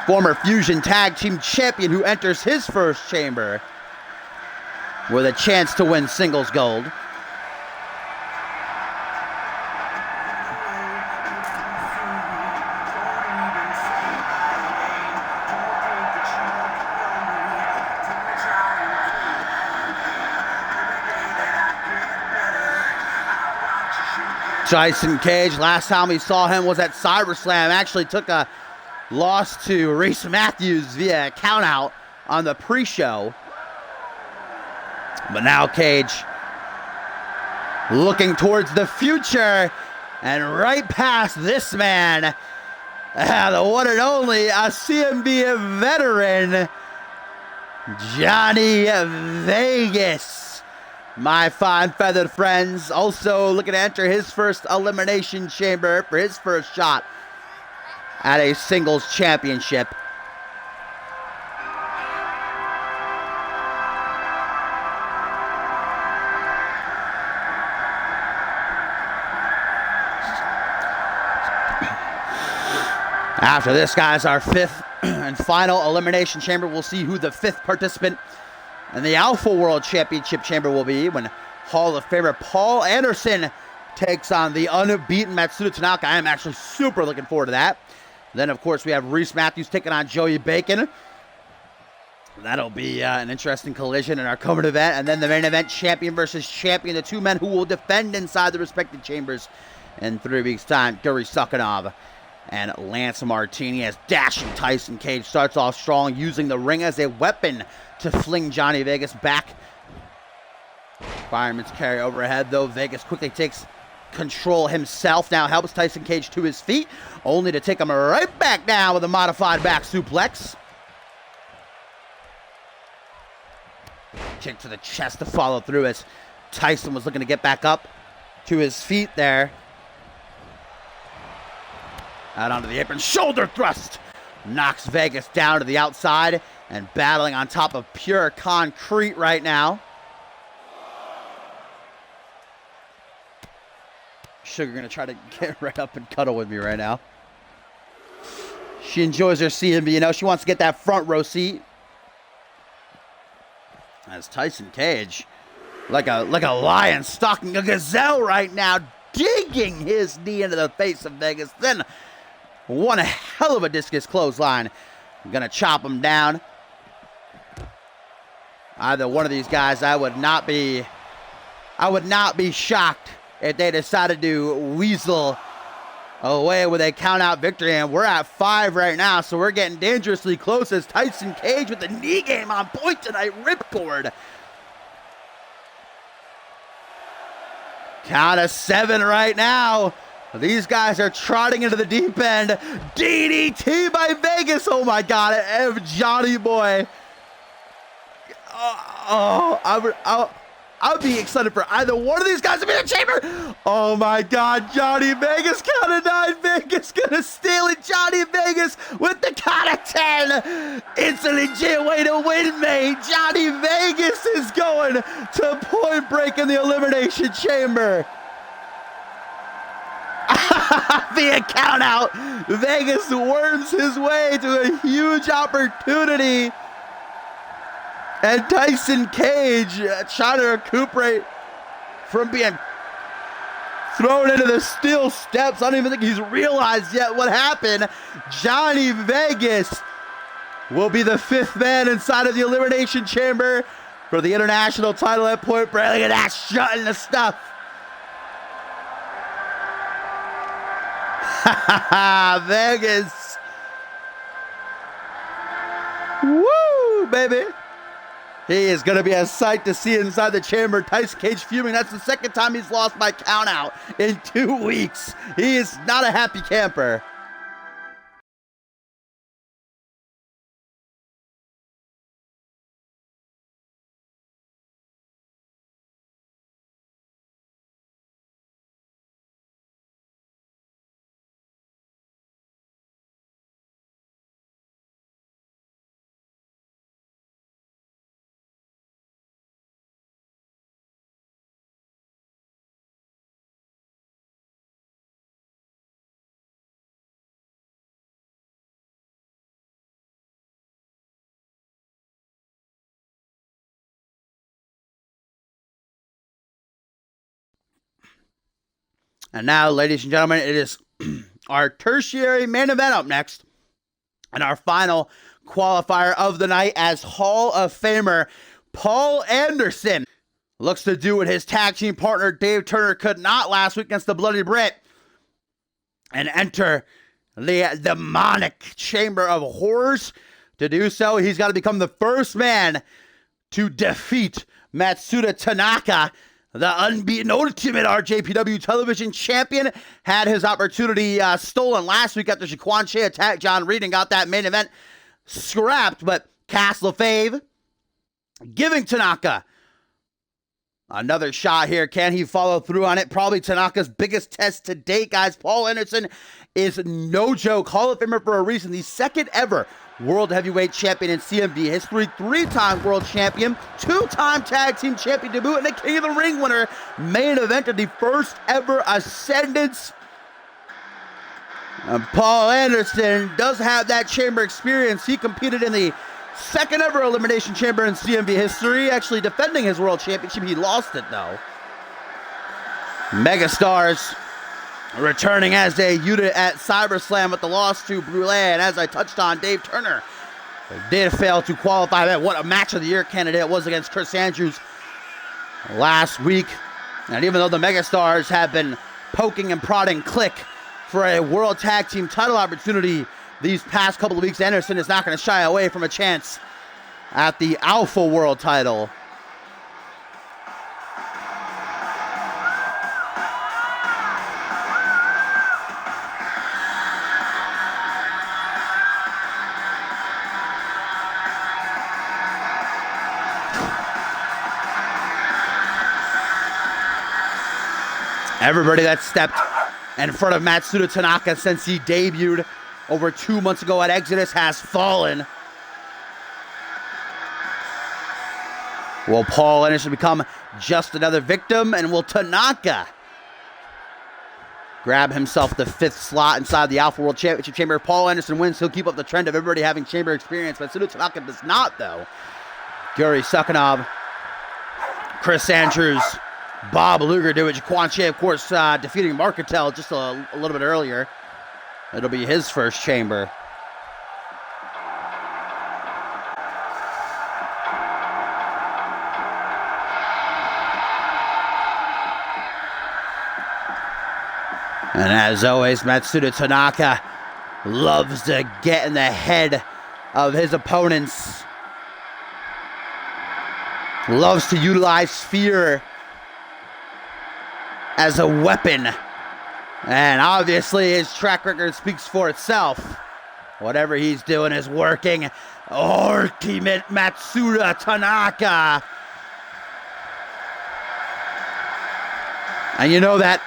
former Fusion Tag Team Champion, who enters his first chamber with a chance to win singles gold? Tyson Cage, last time we saw him was at CyberSlam. Actually took a loss to Reese Matthews via countout on the pre-show. But now Cage looking towards the future, and right past this man, the one and only, a CMV veteran, Johnny Vegas. My fine feathered friends, also looking to enter his first elimination chamber for his first shot at a singles championship. After this, guys, our 5th and final elimination chamber. We'll see who the 5th participant in the Alpha World Championship chamber will be when Hall of Famer Paul Anderson takes on the unbeaten Matsuda Tanaka. I am actually super looking forward to that. Then, of course, we have Reese Matthews taking on Joey Bacon. That'll be an interesting collision in our co-main event. And then the main event, champion versus champion, the 2 men who will defend inside the respective chambers in 3 weeks' time. Gary Sukhanov and Lance Martini, as dashing Tyson Cage starts off strong, using the ring as a weapon to fling Johnny Vegas back. Fireman's carry overhead, though. Vegas quickly takes control himself. Now helps Tyson Cage to his feet, only to take him right back down with a modified back suplex. Kick to the chest to follow through as Tyson was looking to get back up to his feet there. Out onto the apron, shoulder thrust. Knocks Vegas down to the outside and battling on top of pure concrete right now. Sugar gonna try to get right up and cuddle with me right now. She enjoys her CMV, you know, she wants to get that front row seat. As Tyson Cage, like a lion stalking a gazelle right now, digging his knee into the face of Vegas. Then one hell of a discus clothesline. I'm gonna chop him down. Either one of these guys, I would not be shocked if they decided to weasel away with a count-out victory. And we're at 5 right now, so we're getting dangerously close as Tyson Cage with the knee game on point tonight. Ripcord. Count of 7 right now. These guys are trotting into the deep end. DDT by Vegas. Oh my God, Johnny boy. I'd be excited for either one of these guys to be in the chamber. Oh my God, Johnny Vegas count of 9. Vegas gonna steal it. Johnny Vegas with the count of 10. It's a legit way to win, mate. Johnny Vegas is going to Point Break in the Elimination Chamber. Via count out, Vegas worms his way to a huge opportunity. And Tyson Cage trying to recuperate from being thrown into the steel steps. I don't even think he's realized yet what happened. Johnny Vegas will be the 5th man inside of the Elimination Chamber for the international title at Point Break. Look at that, shutting the stuff. Vegas. Woo, baby. He is going to be a sight to see inside the chamber. Tyson Cage fuming. That's the 2nd time he's lost by count out in 2 weeks. He is not a happy camper. And now, ladies and gentlemen, it is our tertiary main event up next. And our final qualifier of the night, as Hall of Famer Paul Anderson looks to do what his tag team partner Dave Turner could not last week against the Bloody Brit and enter the demonic chamber of horrors. To do so, he's got to become the first man to defeat Matsuda Tanaka. The unbeaten Ultimate RJPW television champion had his opportunity stolen last week after Shaquan Shea attacked John Reed and got that main event scrapped. But Cass LaFave giving Tanaka another shot here. Can he follow through on it? Probably Tanaka's biggest test to date, guys. Paul Anderson is no joke. Hall of Famer for a reason. The 2nd ever World Heavyweight Champion in CMV history, 3-time World Champion, 2-time Tag Team Champion debut, and the King of the Ring winner. Main event of the first ever Ascendance. And Paul Anderson does have that chamber experience. He competed in the 2nd ever Elimination Chamber in CMV history, actually defending his World Championship. He lost it, though. Megastars returning as a unit at SummerSlam with the loss to Brule. And as I touched on, Dave Turner did fail to qualify. What a match of the year candidate it was against Chris Andrews last week. And even though the Megastars have been poking and prodding Click for a World Tag Team title opportunity these past couple of weeks, Anderson is not going to shy away from a chance at the Alpha World title. Everybody that stepped in front of Matsuda Tanaka since he debuted over 2 months ago at Exodus has fallen. Will Paul Anderson become just another victim? And will Tanaka grab himself the 5th slot inside the Alpha World Championship Chamber? If Paul Anderson wins, he'll keep up the trend of everybody having chamber experience. But Matsuda Tanaka does not, though. Yuri Sukanov, Chris Andrews, Bob Luger do it. Jaquan Shea, of course, defeating Marketel just a little bit earlier. It'll be his first chamber. And as always, Matsuda Tanaka loves to get in the head of his opponents. Loves to utilize fear as a weapon. And obviously his track record speaks for itself. Whatever he's doing is working. Ultimate Matsuda Tanaka. And you know that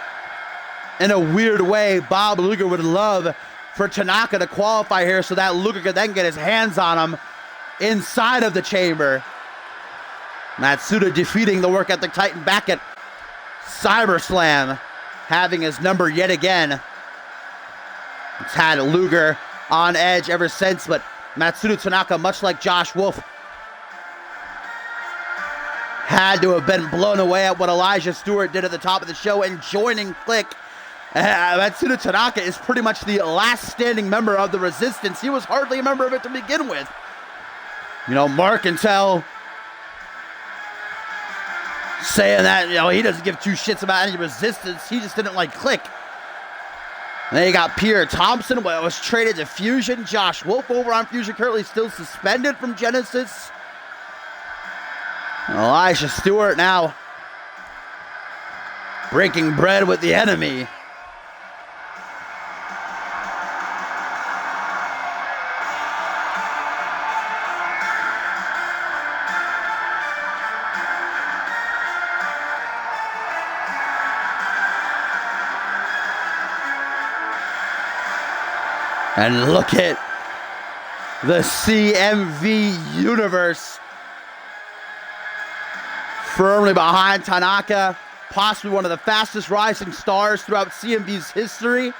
in a weird way, Bob Luger would love for Tanaka to qualify here so that Luger could then get his hands on him inside of the chamber. Matsuda defeating the work ethic Titan back at SummerSlam, having his number yet again. It's had Luger on edge ever since, but Matsuda Tanaka, much like Josh Wolf, had to have been blown away at what Elijah Stewart did at the top of the show and joining Click. Matsuda Tanaka is pretty much the last standing member of the Resistance. He was hardly a member of it to begin with. You know, Mark and Tell saying that, you know, he doesn't give two shits about any Resistance. He just didn't like Click. And then you got Pierre Thompson, was traded to Fusion. Josh Wolf over on Fusion, currently still suspended from Genesis. Elijah Stewart now breaking bread with the enemy. And look at the CMV universe firmly behind Tanaka, possibly one of the fastest rising stars throughout CMV's history.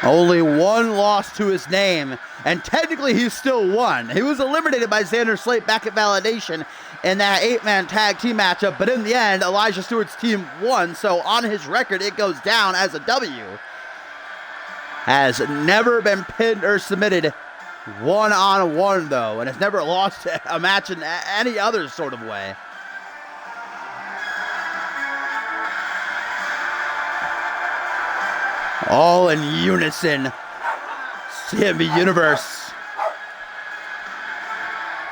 Only one loss to his name, and technically he still won. He was eliminated by Xander Slate back at Validation in that 8-man tag team matchup, but in the end, Elijah Stewart's team won, so on his record, it goes down as a W. Has never been pinned or submitted one-on-one, though, and has never lost a match in any other sort of way. All in unison. CMV Universe.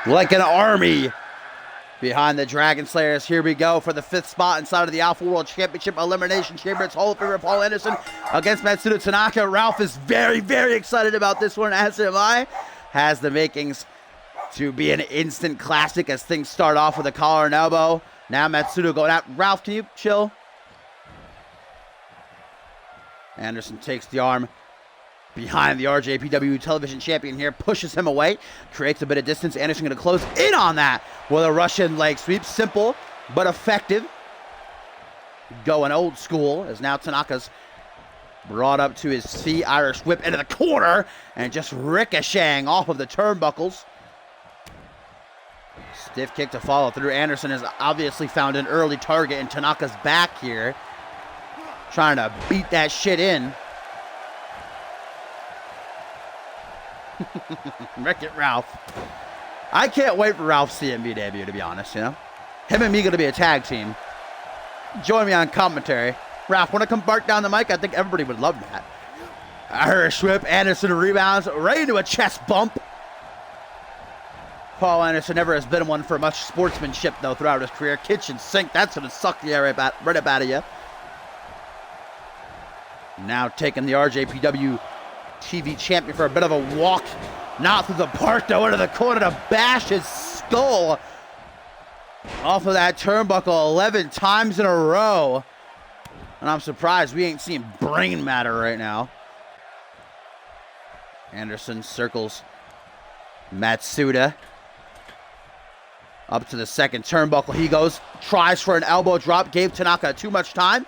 Like an army behind the Dragon Slayers. Here we go for the 5th spot inside of the Alpha World Championship Elimination Chamber. It's Hall of Famer Paul Anderson against Matsuda Tanaka. Ralph is very, very excited about this one, as am I. Has the makings to be an instant classic as things start off with a collar and elbow. Now Matsuda going out. Ralph, can you chill? Anderson takes the arm behind the RJPW television champion here, pushes him away, creates a bit of distance. Anderson going to close in on that with a Russian leg sweep. Simple, but effective. Going old school, as now Tanaka's brought up to his feet. Irish whip into the corner, and just ricocheting off of the turnbuckles. Stiff kick to follow through. Anderson has obviously found an early target in Tanaka's back here, trying to beat that shit in. Wreck-It Ralph. I can't wait for Ralph's CMV debut, to be honest, you know? Him and me going to be a tag team. Join me on commentary. Ralph, want to come bark down the mic? I think everybody would love that. Irish whip. Anderson rebounds right into a chest bump. Paul Anderson never has been one for much sportsmanship, though, throughout his career. Kitchen sink. That's going to suck the air right up out of you. Now taking the RJPW TV champion for a bit of a walk. Not through the park, though, into the corner to bash his skull off of that turnbuckle 11 times in a row. And I'm surprised we ain't seeing brain matter right now. Anderson circles Matsuda up to the second turnbuckle. He goes, tries for an elbow drop, gave Tanaka too much time.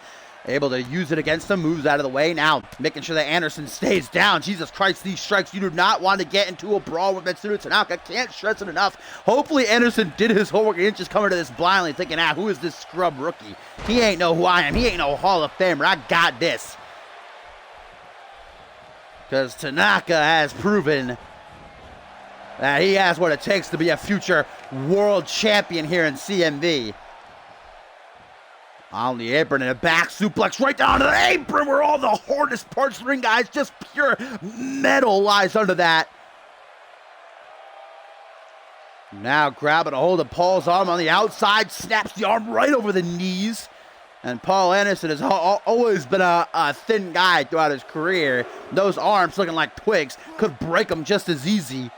Able to use it against him, moves out of the way. Now making sure that Anderson stays down. Jesus Christ, these strikes, you do not want to get into a brawl with Matsuda Tanaka. Can't stress it enough. Hopefully Anderson did his homework and didn't just come into this blindly thinking, who is this scrub rookie? He ain't know who I am. He ain't no Hall of Famer. I got this. Because Tanaka has proven that he has what it takes to be a future world champion here in CMV. On the apron and a back suplex right down to the apron where all the hardest parts of the ring, guys, just pure metal lies under that. Now grabbing a hold of Paul's arm on the outside, snaps the arm right over the knees. And Paul Anderson has always been a thin guy throughout his career. Those arms looking like twigs could break him just as easy.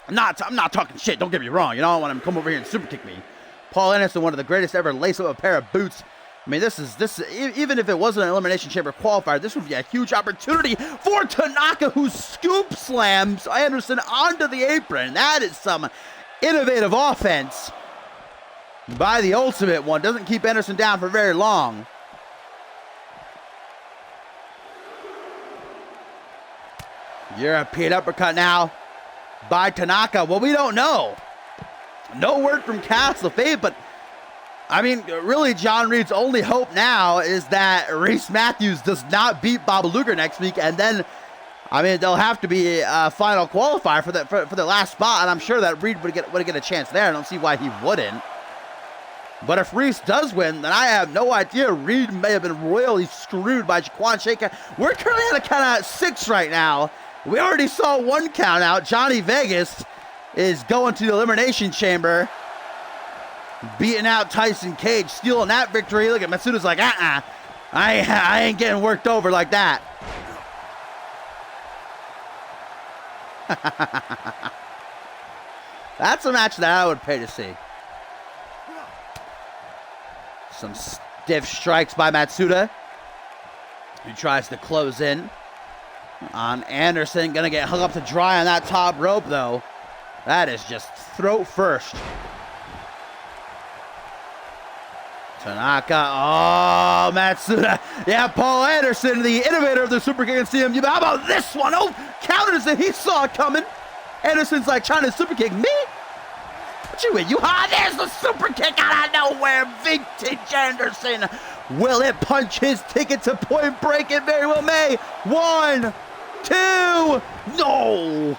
I'm not talking shit. Don't get me wrong. You don't want him to come over here and super kick me. Paul Anderson, one of the greatest ever, lace up a pair of boots. I mean, this is even if it wasn't an Elimination Chamber qualifier, this would be a huge opportunity for Tanaka, who scoop slams Anderson onto the apron. That is some innovative offense by the Ultimate One. Doesn't keep Anderson down for very long. European uppercut now by Tanaka. Well, we don't know. No word from Castle Fate, but I mean, really, John Reed's only hope now is that Reese Matthews does not beat Bob Luger next week, and then, I mean, there'll have to be a final qualifier for the last spot, and I'm sure that Reed would get a chance there. I don't see why he wouldn't. But if Reese does win, then I have no idea. Reed may have been royally screwed by Jaquan Shaker. We're currently at a count of 6 right now. We already saw 1 count out. Johnny Vegas is going to the Elimination Chamber, beating out Tyson Cage, stealing that victory. Look at Matsuda's like, I ain't getting worked over like that. That's a match that I would pay to see. Some stiff strikes by Matsuda, who tries to close in on Anderson. Gonna get hung up to dry on that top rope, though. That is just throat first. Tanaka, oh, Matsuda. Yeah, Paul Anderson, the innovator of the Super Kick and CMV. But how about this one? Oh, counters that he saw it coming. Anderson's like trying to Super Kick me. What you with? There's the Super Kick out of nowhere. Vintage Anderson. Will it punch his ticket to Point Break? It very well may. 1, 2, no.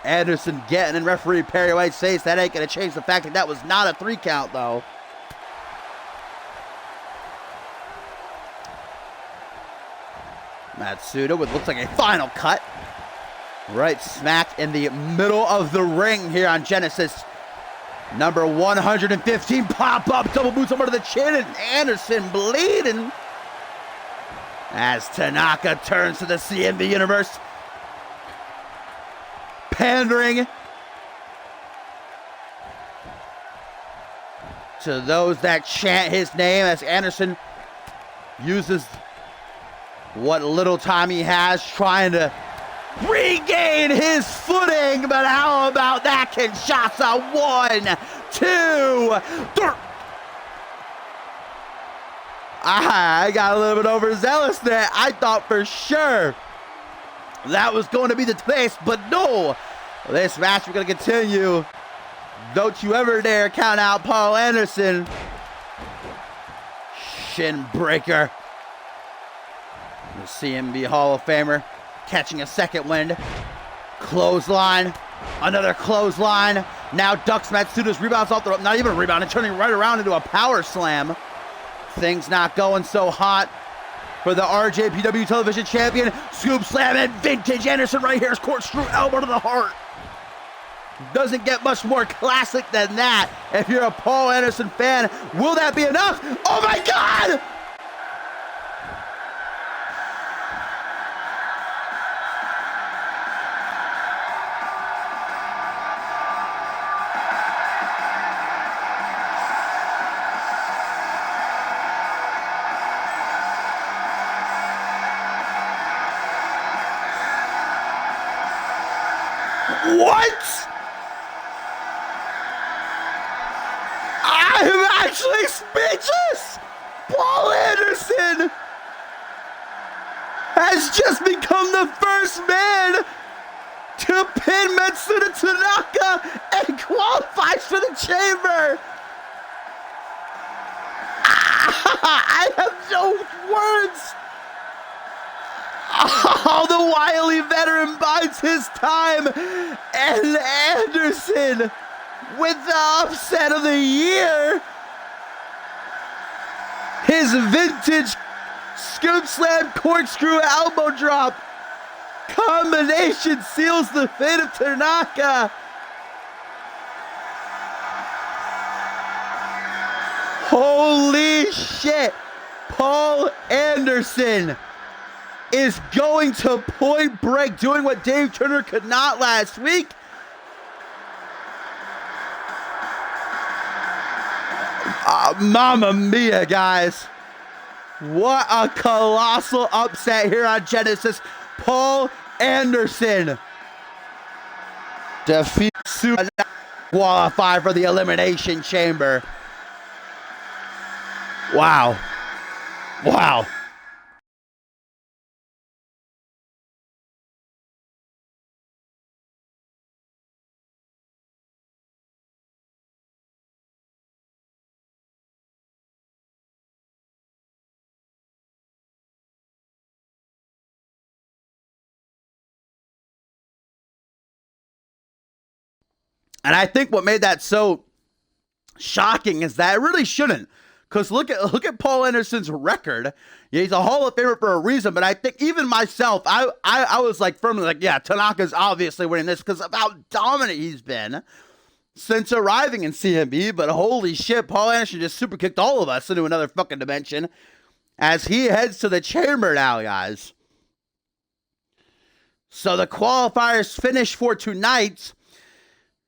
Anderson getting in referee Perry White's face. That ain't going to change the fact that that was not a 3 count, though. Matsuda with looks like a final cut. Right smack in the middle of the ring here on Genesis. Number 115, pop-up, double boots over to the chin, and Anderson bleeding. As Tanaka turns to the CMV Universe. Pandering to those that chant his name as Anderson uses what little time he has trying to regain his footing. But how about that, Kinshasa? 1, 2, 3. I got a little bit overzealous there. I thought for sure that was going to be the case, but no. This match we're going to continue. Don't you ever dare count out Paul Anderson. Shin breaker. The CMV Hall of Famer catching a second wind. Clothesline. Another clothesline. Now ducks Matsuda's rebounds off the rope. Not even a rebound. And turning right around into a power slam. Things not going so hot for the RJPW Television Champion. Scoop slam and Vintage Anderson right here. Corkscrew elbow to the heart. Doesn't get much more classic than that. If you're a Paul Anderson fan, will that be enough? Oh my God! What? I'm actually speechless! Paul Anderson has just become the first man to pin Matsuda Tanaka and qualifies for the chamber! I have no words! Oh, the wily veteran bides his time, and Anderson with the upset of the year. His vintage scoop slam corkscrew elbow drop combination seals the fate of Tanaka. Holy shit, Paul Anderson is going to Point Break, doing what Dave Turner could not last week. Mamma mia, guys. What a colossal upset here on Genesis. Paul Anderson defeats qualify for the Elimination Chamber. Wow. Wow. And I think what made that so shocking is that it really shouldn't. Because look at Paul Anderson's record. Yeah, he's a Hall of Famer for a reason, but I think even myself, I was like firmly like, yeah, Tanaka's obviously winning this because of how dominant he's been since arriving in CMV. But holy shit, Paul Anderson just super kicked all of us into another fucking dimension as he heads to the chamber now, guys. So the qualifiers finish for tonight.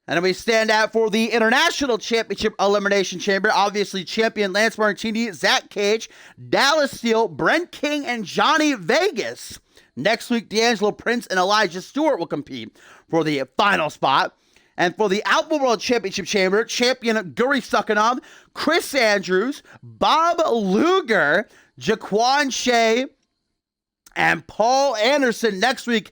And then we stand out for the International Championship Elimination Chamber. Obviously, champion Lance Martini, Zach Cage, Dallas Steele, Brent King, and Johnny Vegas. Next week, D'Angelo Prince and Elijah Stewart will compete for the final spot. And for the Alpha World Championship Chamber, champion Guri Sukhanov, Chris Andrews, Bob Luger, Jaquan Shea, and Paul Anderson. Next week,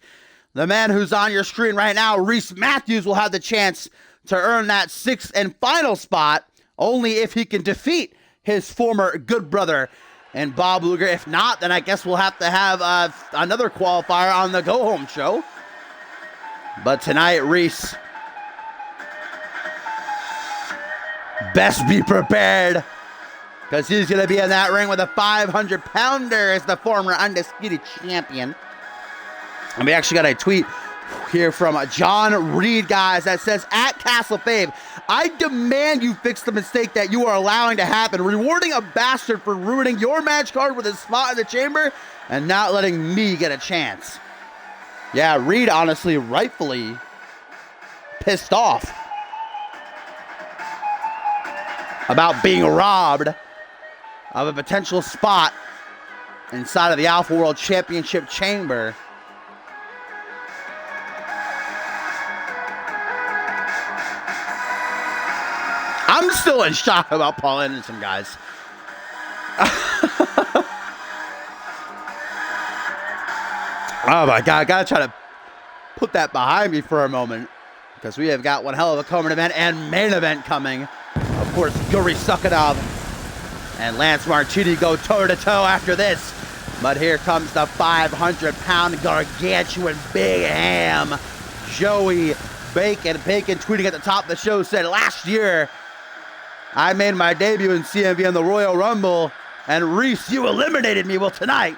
the man who's on your screen right now, Reese Matthews, will have the chance to earn that sixth and final spot, only if he can defeat his former good brother and Bob Luger. If not, then I guess we'll have to have another qualifier on the go-home show. But tonight, Reese, best be prepared, because he's going to be in that ring with a 500-pounder as the former undisputed champion. And we actually got a tweet here from John Reed, guys, that says, at Castle Fave, I demand you fix the mistake that you are allowing to happen, rewarding a bastard for ruining your match card with a spot in the chamber and not letting me get a chance. Yeah, Reed honestly, rightfully pissed off about being robbed of a potential spot inside of the Alpha World Championship Chamber. I'm still in shock about Paul Anderson, guys. Oh my God, I gotta try to put that behind me for a moment, because we have got one hell of a co-main event and main event coming. Of course, Guri Sukhanov and Lance Martini go toe-to-toe after this. But here comes the 500-pound gargantuan big ham, Joey Bacon. Bacon tweeting at the top of the show said, last year, I made my debut in CMV on the Royal Rumble, and Reese, you eliminated me. Well, tonight,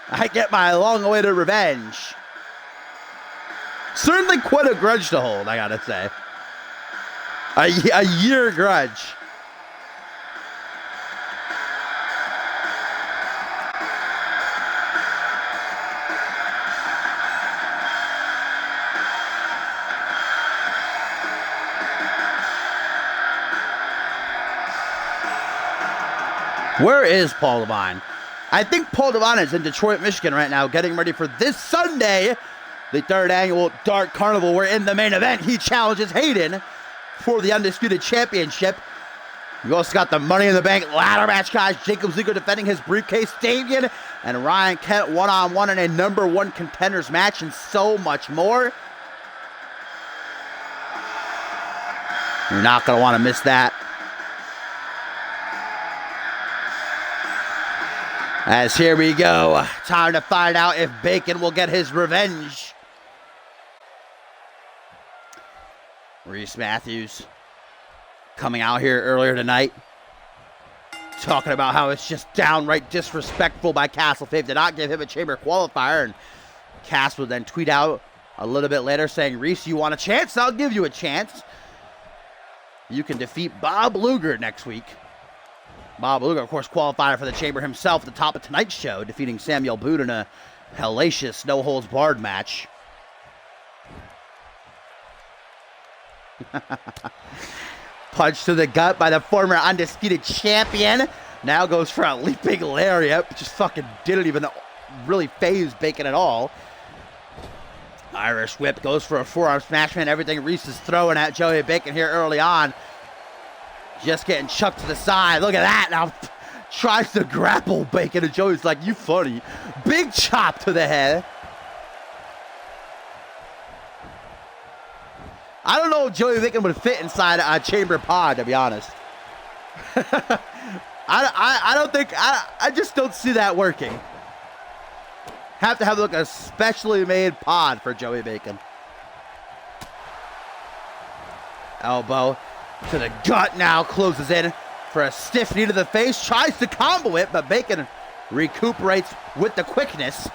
I get my long-awaited revenge. Certainly quite a grudge to hold, I gotta say. A year grudge. Where is Paul Devine? I think Paul Devine is in Detroit, Michigan right now, getting ready for this Sunday, the third annual Dark Carnival, where in the main event, he challenges Hayden for the Undisputed Championship. You also got the Money in the Bank ladder match, guys. Jacob Ziegler defending his briefcase, Davian and Ryan Kent one-on-one in a #1 contenders match, and so much more. You're not going to want to miss that. As here we go, time to find out if Bacon will get his revenge. Reese Matthews coming out here earlier tonight, talking about how it's just downright disrespectful by Castle Fave to not give him a chamber qualifier. And Cass would then tweet out a little bit later saying, Reese, you want a chance? I'll give you a chance. You can defeat Bob Luger next week. Bob Luger, of course, qualified for the chamber himself at the top of tonight's show, defeating Samuel Boot in a hellacious no-holds-barred match. Punch to the gut by the former undisputed champion. Now goes for a leaping lariat. Just fucking didn't even really phase Bacon at all. Irish whip goes for a forearm smash, man. Everything Reese is throwing at Joey Bacon here early on. Just getting chucked to the side. Look at that. Now tries to grapple Bacon, and Joey's like, you funny. Big chop to the head. I don't know if Joey Bacon would fit inside a chamber pod, to be honest. I just don't see that working. Have to have like a specially made pod for Joey Bacon. Elbow to the gut now, closes in for a stiff knee to the face. Tries to combo it, but Bacon recuperates with the quickness.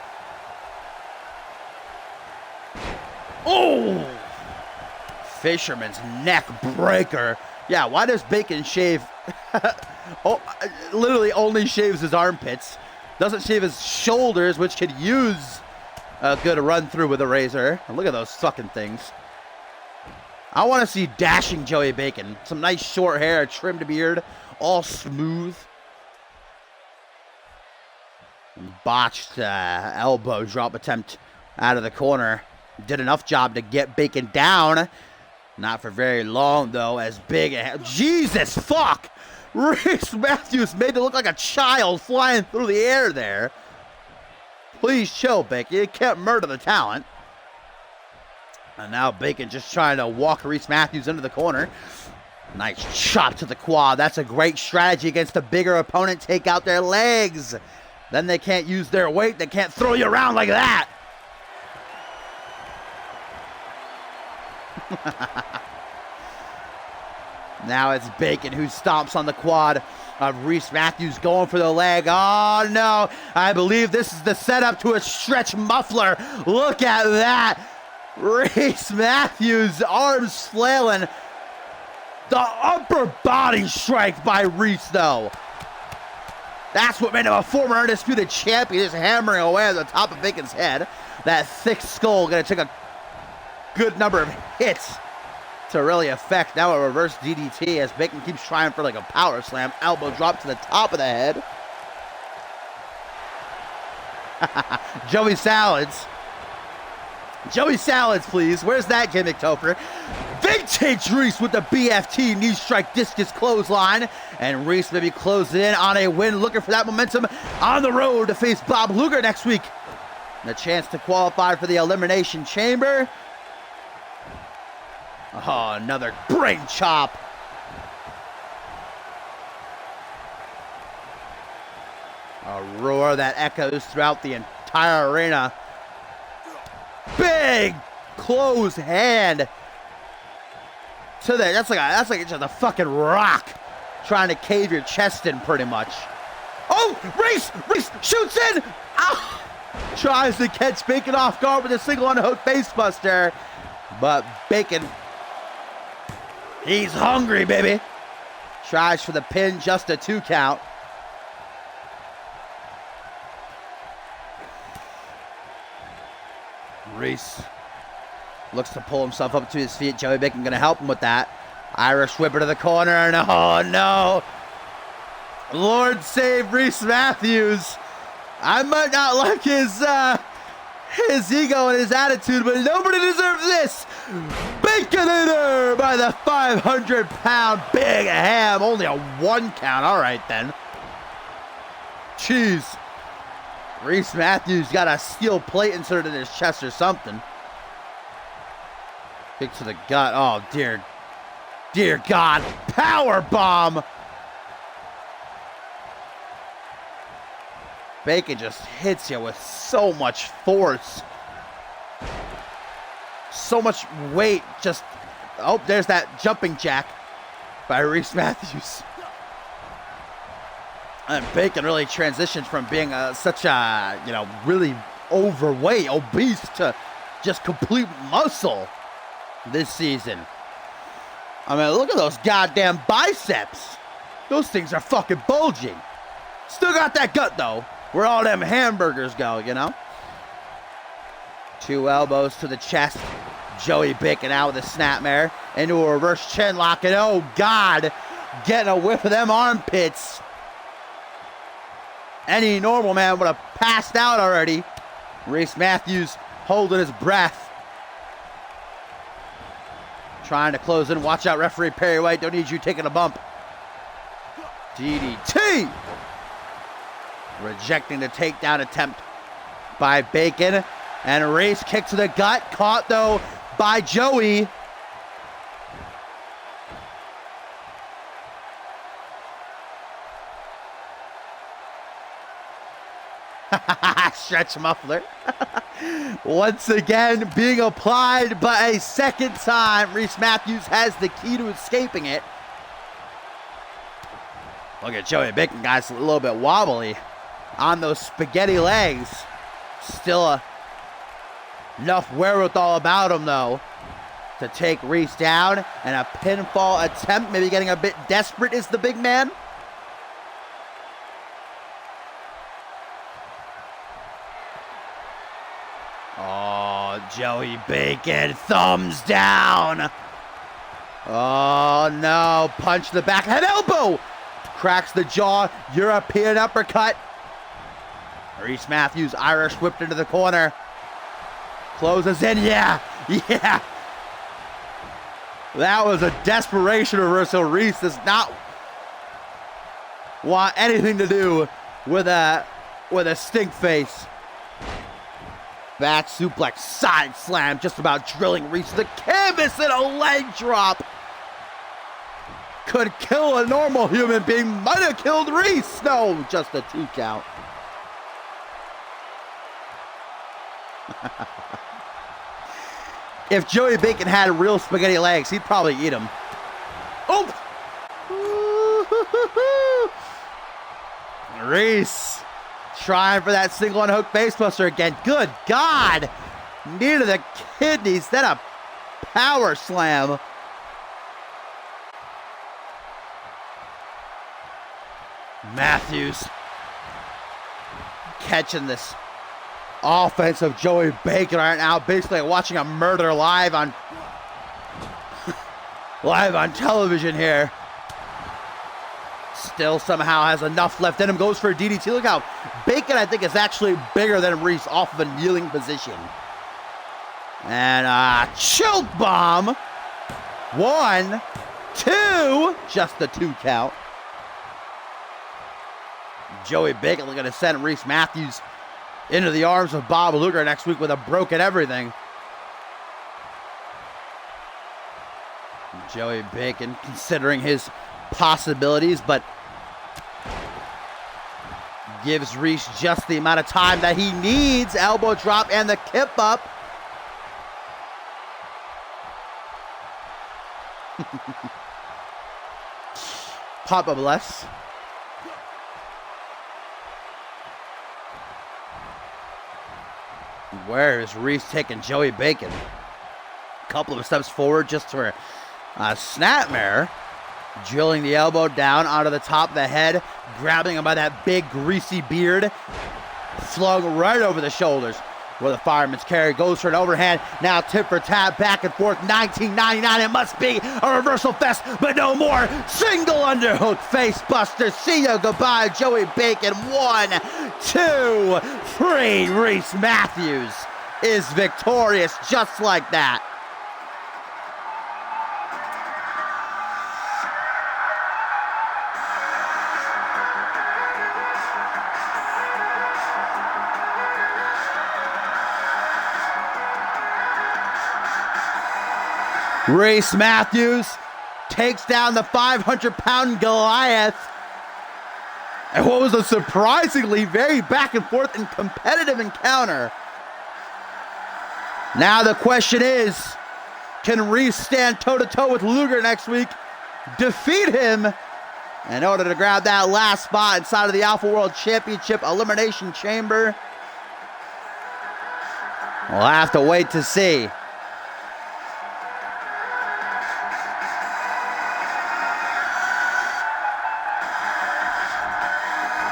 Oh! Fisherman's neck breaker. Yeah, why does Bacon shave? Oh, literally only shaves his armpits. Doesn't shave his shoulders, which could use a good run through with a razor. Look at those fucking things. I want to see dashing Joey Bacon. Some nice short hair, a trimmed beard, all smooth. Botched elbow drop attempt out of the corner. Did enough job to get Bacon down. Not for very long, though, as big... Jesus, fuck! Reese Matthews made it look like a child flying through the air there. Please chill, Bacon. You can't murder the talent. And now Bacon just trying to walk Reese Matthews into the corner. Nice chop to the quad. That's a great strategy against a bigger opponent. Take out their legs. Then they can't use their weight. They can't throw you around like that. Now it's Bacon who stomps on the quad of Reese Matthews, going for the leg. Oh no, I believe this is the setup to a stretch muffler. Look at that. Reese Matthews, arms flailing. The upper body strike by Reese, though. That's what made him a former undisputed champion, just hammering away at the top of Bacon's head. That thick skull gonna take a good number of hits to really affect. Now a reverse DDT as Bacon keeps trying for like a power slam. Elbow drop to the top of the head. Joey Salads. Joey Salads, please. Where's that gimmick, Topher? Vintage Reese with the BFT knee strike discus clothesline. And Reese maybe closing in on a win, looking for that momentum on the road to face Bob Luger next week. And a chance to qualify for the Elimination Chamber. Oh, another brain chop. A roar that echoes throughout the entire arena. Big closed hand to the, that's like just a fucking rock trying to cave your chest in pretty much. Oh, Reese shoots in. Ow! Tries to catch Bacon off guard with a single underhook facebuster, but Bacon, he's hungry, baby. Tries for the pin, just a 2 count. Reese looks to pull himself up to his feet. Joey Bacon gonna help him with that. Irish whipper to the corner, and oh no. Lord save Reese Matthews. I might not like his ego and his attitude, but nobody deserves this. Baconator by the 500-pound big ham. Only a 1 count. All right, then. Jeez. Reese Matthews got a steel plate inserted in his chest or something. Kick to the gut. Oh, dear God. Power bomb. Bacon just hits you with so much force. So much weight. Just, oh, there's that jumping jack by Reese Matthews. And Bacon really transitioned from being such a, really overweight, obese, to just complete muscle this season. I mean, look at those goddamn biceps. Those things are fucking bulging. Still got that gut, though, where all them hamburgers go, 2 elbows to the chest. Joey Bacon out with a snapmare into a reverse chin lock, and oh God, getting a whiff of them armpits. Any normal man would have passed out already. Reese Matthews holding his breath. Trying to close in. Watch out, referee Perry White. Don't need you taking a bump. DDT. Rejecting the takedown attempt by Bacon. And Reese kick to the gut. Caught though by Joey. Stretch muffler. Once again being applied, but a second time Reese Matthews has the key to escaping it. Look at Joey Bacon, guys, a little bit wobbly on those spaghetti legs. Still enough wherewithal about him, though, to take Reese down. And a pinfall attempt, maybe getting a bit desperate is the big man. Oh, Joey Bacon, thumbs down. Oh, no, punch to the back, head elbow. Cracks the jaw, European uppercut. Reese Matthews, Irish whipped into the corner. Closes in, yeah. That was a desperation reversal. Reese does not want anything to do with a stink face. Back suplex, side slam, just about drilling Reese to the canvas, and a leg drop. Could kill a normal human being, might have killed Reese. No, just a 2 count. If Joey Bacon had real spaghetti legs, he'd probably eat them. Oh! Reese trying for that single unhook facebuster again. Good God! Knee to the kidneys, then a power slam. Matthews catching this offense of Joey Bacon right now, basically watching a murder live on television here. Still somehow has enough left in him, goes for a DDT. Look how Bacon, I think, is actually bigger than Reese off of a kneeling position. And a choke bomb. 1, 2, just the 2 count. Joey Bacon looking to send Reese Matthews into the arms of Bob Luger next week with a broken everything. Joey Bacon considering his possibilities, but gives Reese just the amount of time that he needs. Elbow drop and the kip up. Papa bless. Where is Reese taking Joey Bacon? A couple of steps forward just for a snapmare. Drilling the elbow down onto the top of the head. Grabbing him by that big greasy beard. Flung right over the shoulders. Where the fireman's carry goes for an overhand. Now tip for tat, back and forth. 1999, it must be a reversal fest, but no more. Single underhook face buster. See ya, goodbye, Joey Bacon. 1, 2, 3. Reese Matthews is victorious just like that. Reese Matthews takes down the 500-pound Goliath. And what was a surprisingly very back and forth and competitive encounter. Now the question is, can Reese stand toe-to-toe with Luger next week, defeat him in order to grab that last spot inside of the Alpha World Championship Elimination Chamber? We'll have to wait to see.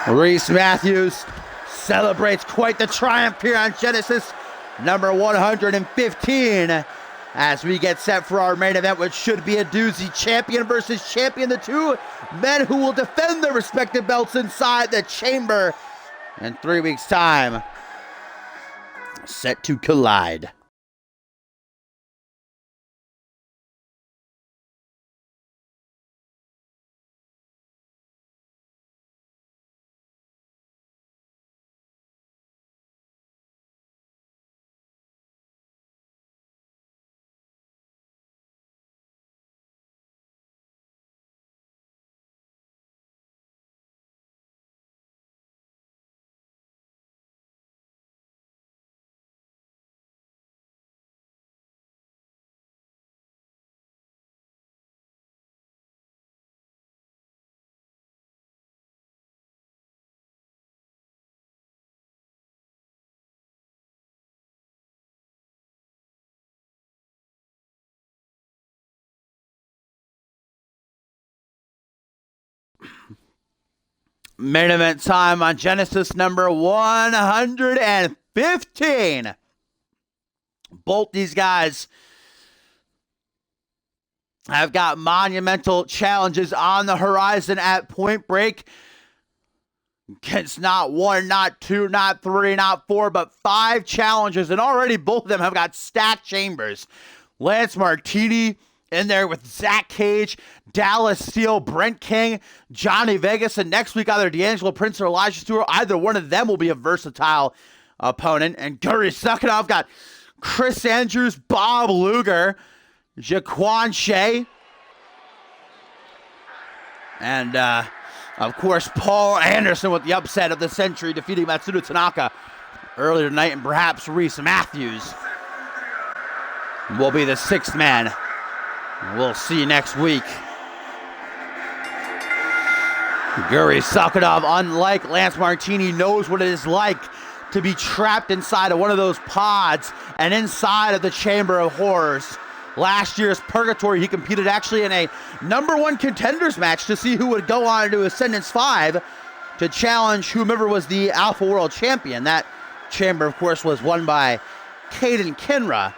Reese Matthews celebrates quite the triumph here on Genesis number 115, as we get set for our main event, which should be a doozy. Champion versus champion, the two men who will defend their respective belts inside the chamber in 3 weeks' time, set to collide. Main event time on Genesis number 115. Both these guys have got monumental challenges on the horizon at Point Break. It's not one, not two, not three, not four, but 5 challenges, and already both of them have got stacked chambers. Lance Martini in there with Zach Cage, Dallas Steele, Brent King, Johnny Vegas, and next week either D'Angelo Prince or Elijah Stewart. Either one of them will be a versatile opponent. And Guri Sukhanov got Chris Andrews, Bob Luger, Jaquan Shea, and of course Paul Anderson with the upset of the century, defeating Matsuda Tanaka earlier tonight, and perhaps Reese Matthews will be the 6th man. We'll see you next week. Guri Sukhanov, unlike Lance Martini, knows what it is like to be trapped inside of one of those pods and inside of the Chamber of Horrors. Last year's Purgatory, he competed actually in a #1 contenders match to see who would go on to Ascendance 5 to challenge whomever was the Alpha World Champion. That chamber, of course, was won by Caden Kinra.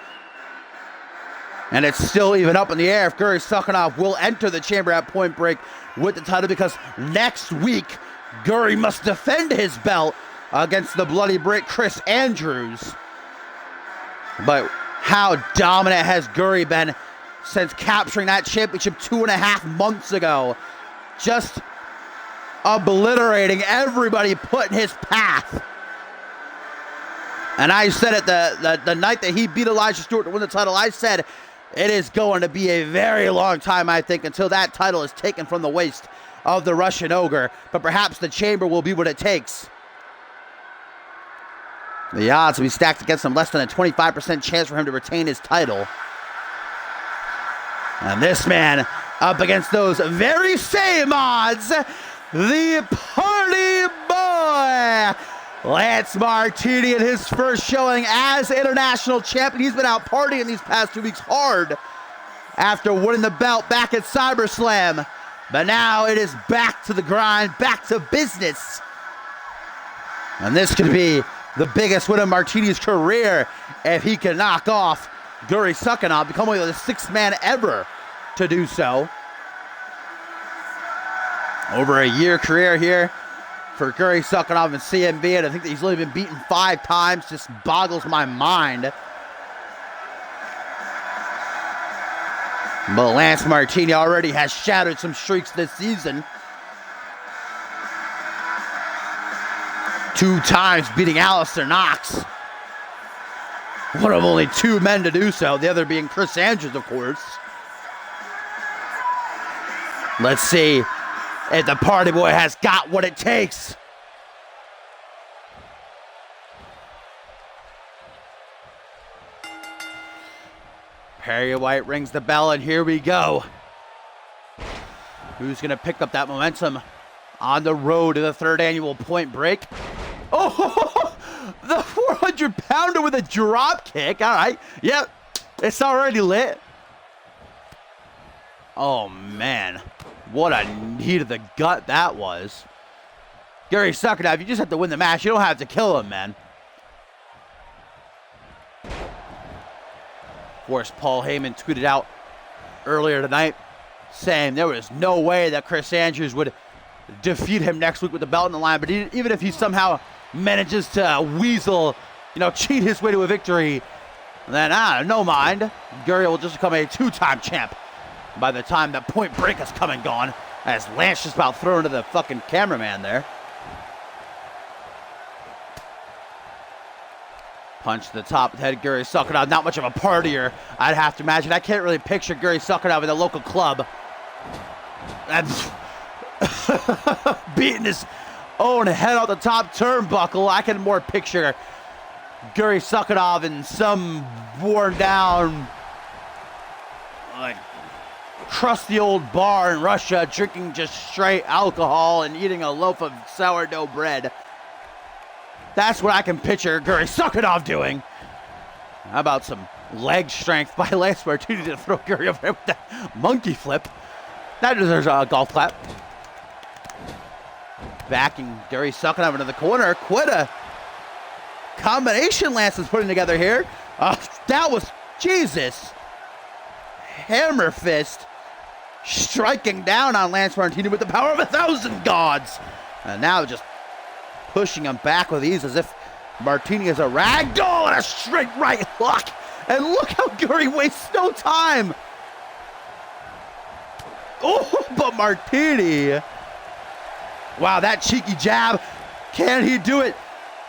And it's still even up in the air if Guri Sukhanov will enter the chamber at Point Break with the title, because next week, Guri must defend his belt against the Bloody Brick Chris Andrews. But how dominant has Guri been since capturing that championship 2.5 months ago? Just obliterating everybody put in his path. And I said it the night that he beat Elijah Stewart to win the title, I said it is going to be a very long time, I think, until that title is taken from the waist of the Russian Ogre. But perhaps the chamber will be what it takes. The odds will be stacked against him, less than a 25% chance for him to retain his title. And this man up against those very same odds, the Party Boy, Lance Martini, in his first showing as international champion. He's been out partying these past 2 weeks hard after winning the belt back at SummerSlam. But now it is back to the grind, back to business. And this could be the biggest win of Martini's career if he can knock off Guri Sukhanov, becoming the 6th man ever to do so. Over a year career here for Guri Sukhanov and CMV, and I think that he's only been beaten 5 times. Just boggles my mind. But Lance Martini already has shattered some streaks this season. 2 times beating Alistair Knox. One of only 2 men to do so, the other being Chris Andrews, of course. Let's see if the Party Boy has got what it takes. Perry White rings the bell, and here we go. Who's going to pick up that momentum on the road to the 3rd annual Point Break? Oh, the 400-pounder with a drop kick. All right. Yep. It's already lit. Oh, man. What a knee to the gut that was. Guri Sukhanov, you just have to win the match. You don't have to kill him, man. course, Paul Heyman tweeted out earlier tonight saying there was no way that Chris Andrews would defeat him next week with the belt on the line. But even if he somehow manages to weasel, cheat his way to a victory, then no mind. Gurry will just become a two-time champ by the time that Point Break has come and gone, as Lance just about thrown to the fucking cameraman there. Punch to the top of the head, Gurry Suckanov, not much of a partier, I'd have to imagine. I can't really picture Gurry Suckanov in a local club. That's beating his own head off the top turnbuckle. I can more picture Gurry Suckanov in some worn down, crusty old bar in Russia, drinking just straight alcohol and eating a loaf of sourdough bread. That's what I can picture Gurry Suckanov doing. How about some leg strength by Lance Martini to throw Gurry over there with that monkey flip? That deserves a golf clap. Backing Gurry Suckanov into the corner. Quite a combination Lance is putting together here. That was, Jesus. Hammer fist striking down on Lance Martini with the power of 1,000 gods. And now just pushing him back with ease as if Martini is a ragdoll, and a straight right hook. And look how Gurry wastes no time. Oh, but Martini. Wow, that cheeky jab. Can he do it?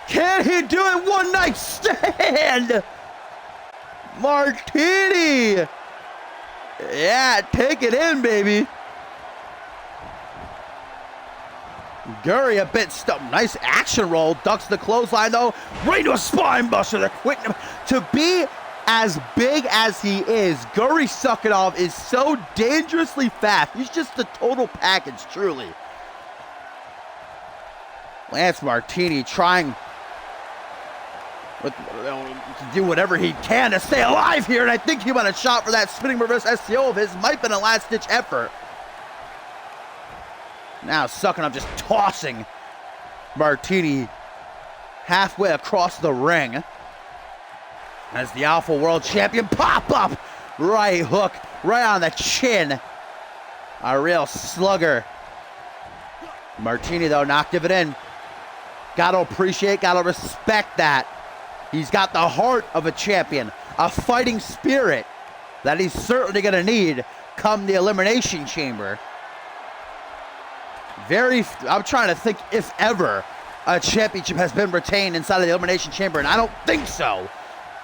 Can he do it? One night stand. Martini. Yeah, take it in, baby. Gurry a bit stuck. Nice action roll. Ducks the clothesline, though. Right into a spine buster. The quick to be as big as he is. Gurry Suckanov is so dangerously fast. He's just the total package, truly. Lance Martini trying to do whatever he can to stay alive here, and I think he went a shot for that spinning reverse STO of his. Might have been a last-ditch effort. Now Suckanov just tossing Martini halfway across the ring as the Alpha World Champion. Pop up right hook right on the chin. A real slugger. Martini, though, not give it in. Gotta appreciate, gotta respect that. He's got the heart of a champion, a fighting spirit that he's certainly gonna need come the Elimination Chamber. I'm trying to think if ever a championship has been retained inside of the Elimination Chamber, and I don't think so.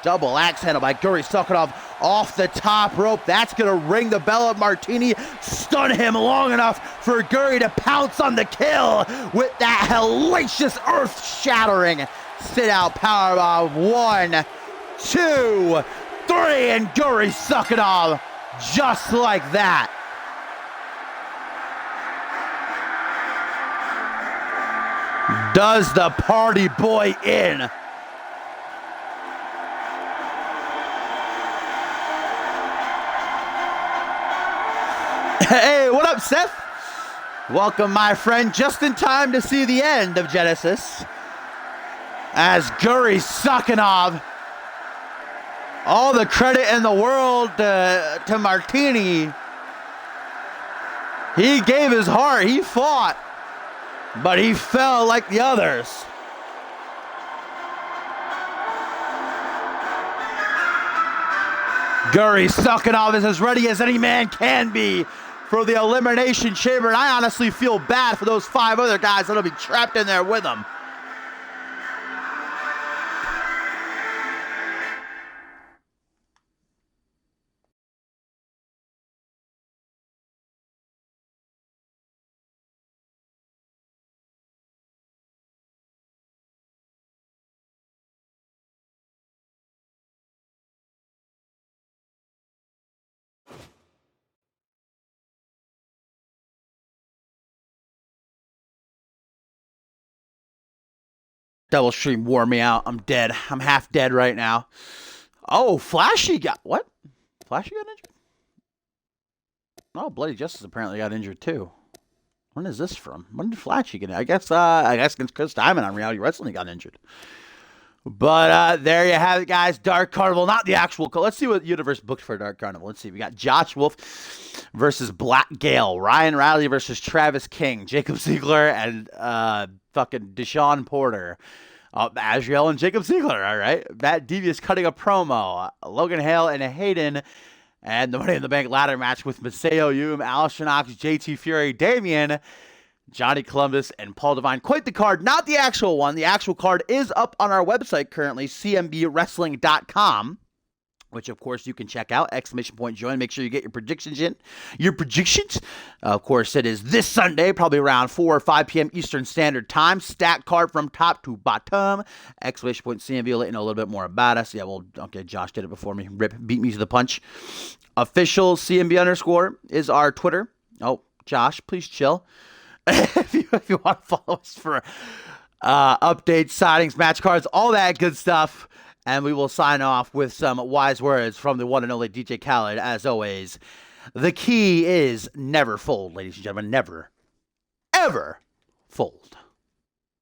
Double axe handle by Gurry Suckanov off the top rope. That's going to ring the bell of Martini, stun him long enough for Gurry to pounce on the kill with that hellacious earth-shattering sit-out powerbomb. 1, 2, 3, and Gurry Suckanov just like that. Does the party boy in. Hey, what up, Seth? Welcome, my friend, just in time to see the end of Genesis. As Gurry Suckanov, all the credit in the world to Martini. He gave his heart, he fought, but he fell like the others. Gurry Suckanov is as ready as any man can be for the Elimination Chamber, and I honestly feel bad for those 5 other guys that'll be trapped in there with him. Double stream wore me out. I'm dead. I'm half dead right now. Oh, Flashy got... What? Flashy got injured? Oh, Bloody Justice apparently got injured too. When is this from? When did Flashy get injured? I guess against Chris Diamond on Reality Wrestling he got injured. But there you have it, guys. Dark Carnival, not the actual. Let's see what Universe booked for Dark Carnival. Let's see. We got Josh Wolf versus Black Gale, Ryan Riley versus Travis King, Jacob Ziegler, and fucking Deshaun Porter. Azrael and Jacob Ziegler, all right. Matt Devious cutting a promo. Logan Hale and Hayden. And the Money in the Bank ladder match with Maseo Yum, Alistair Knox, JT Fury, Damian, Johnny Columbus, and Paul Devine. Quite the card, not the actual one. The actual card is up on our website currently, cmbwrestling.com, which, of course, you can check out. ! Join. Make sure you get your predictions in. Of course, it is this Sunday, probably around 4 or 5 p.m. Eastern Standard Time. Stat card from top to bottom. ! CMV will let you know a little bit more about us. Yeah, well, okay, Josh did it before me. Rip, beat me to the punch. Official CMV_ is our Twitter. Oh, Josh, please chill. if you want to follow us for updates, signings, match cards, all that good stuff. And we will sign off with some wise words from the one and only DJ Khaled. As always, the key is never fold, ladies and gentlemen. Never, ever fold.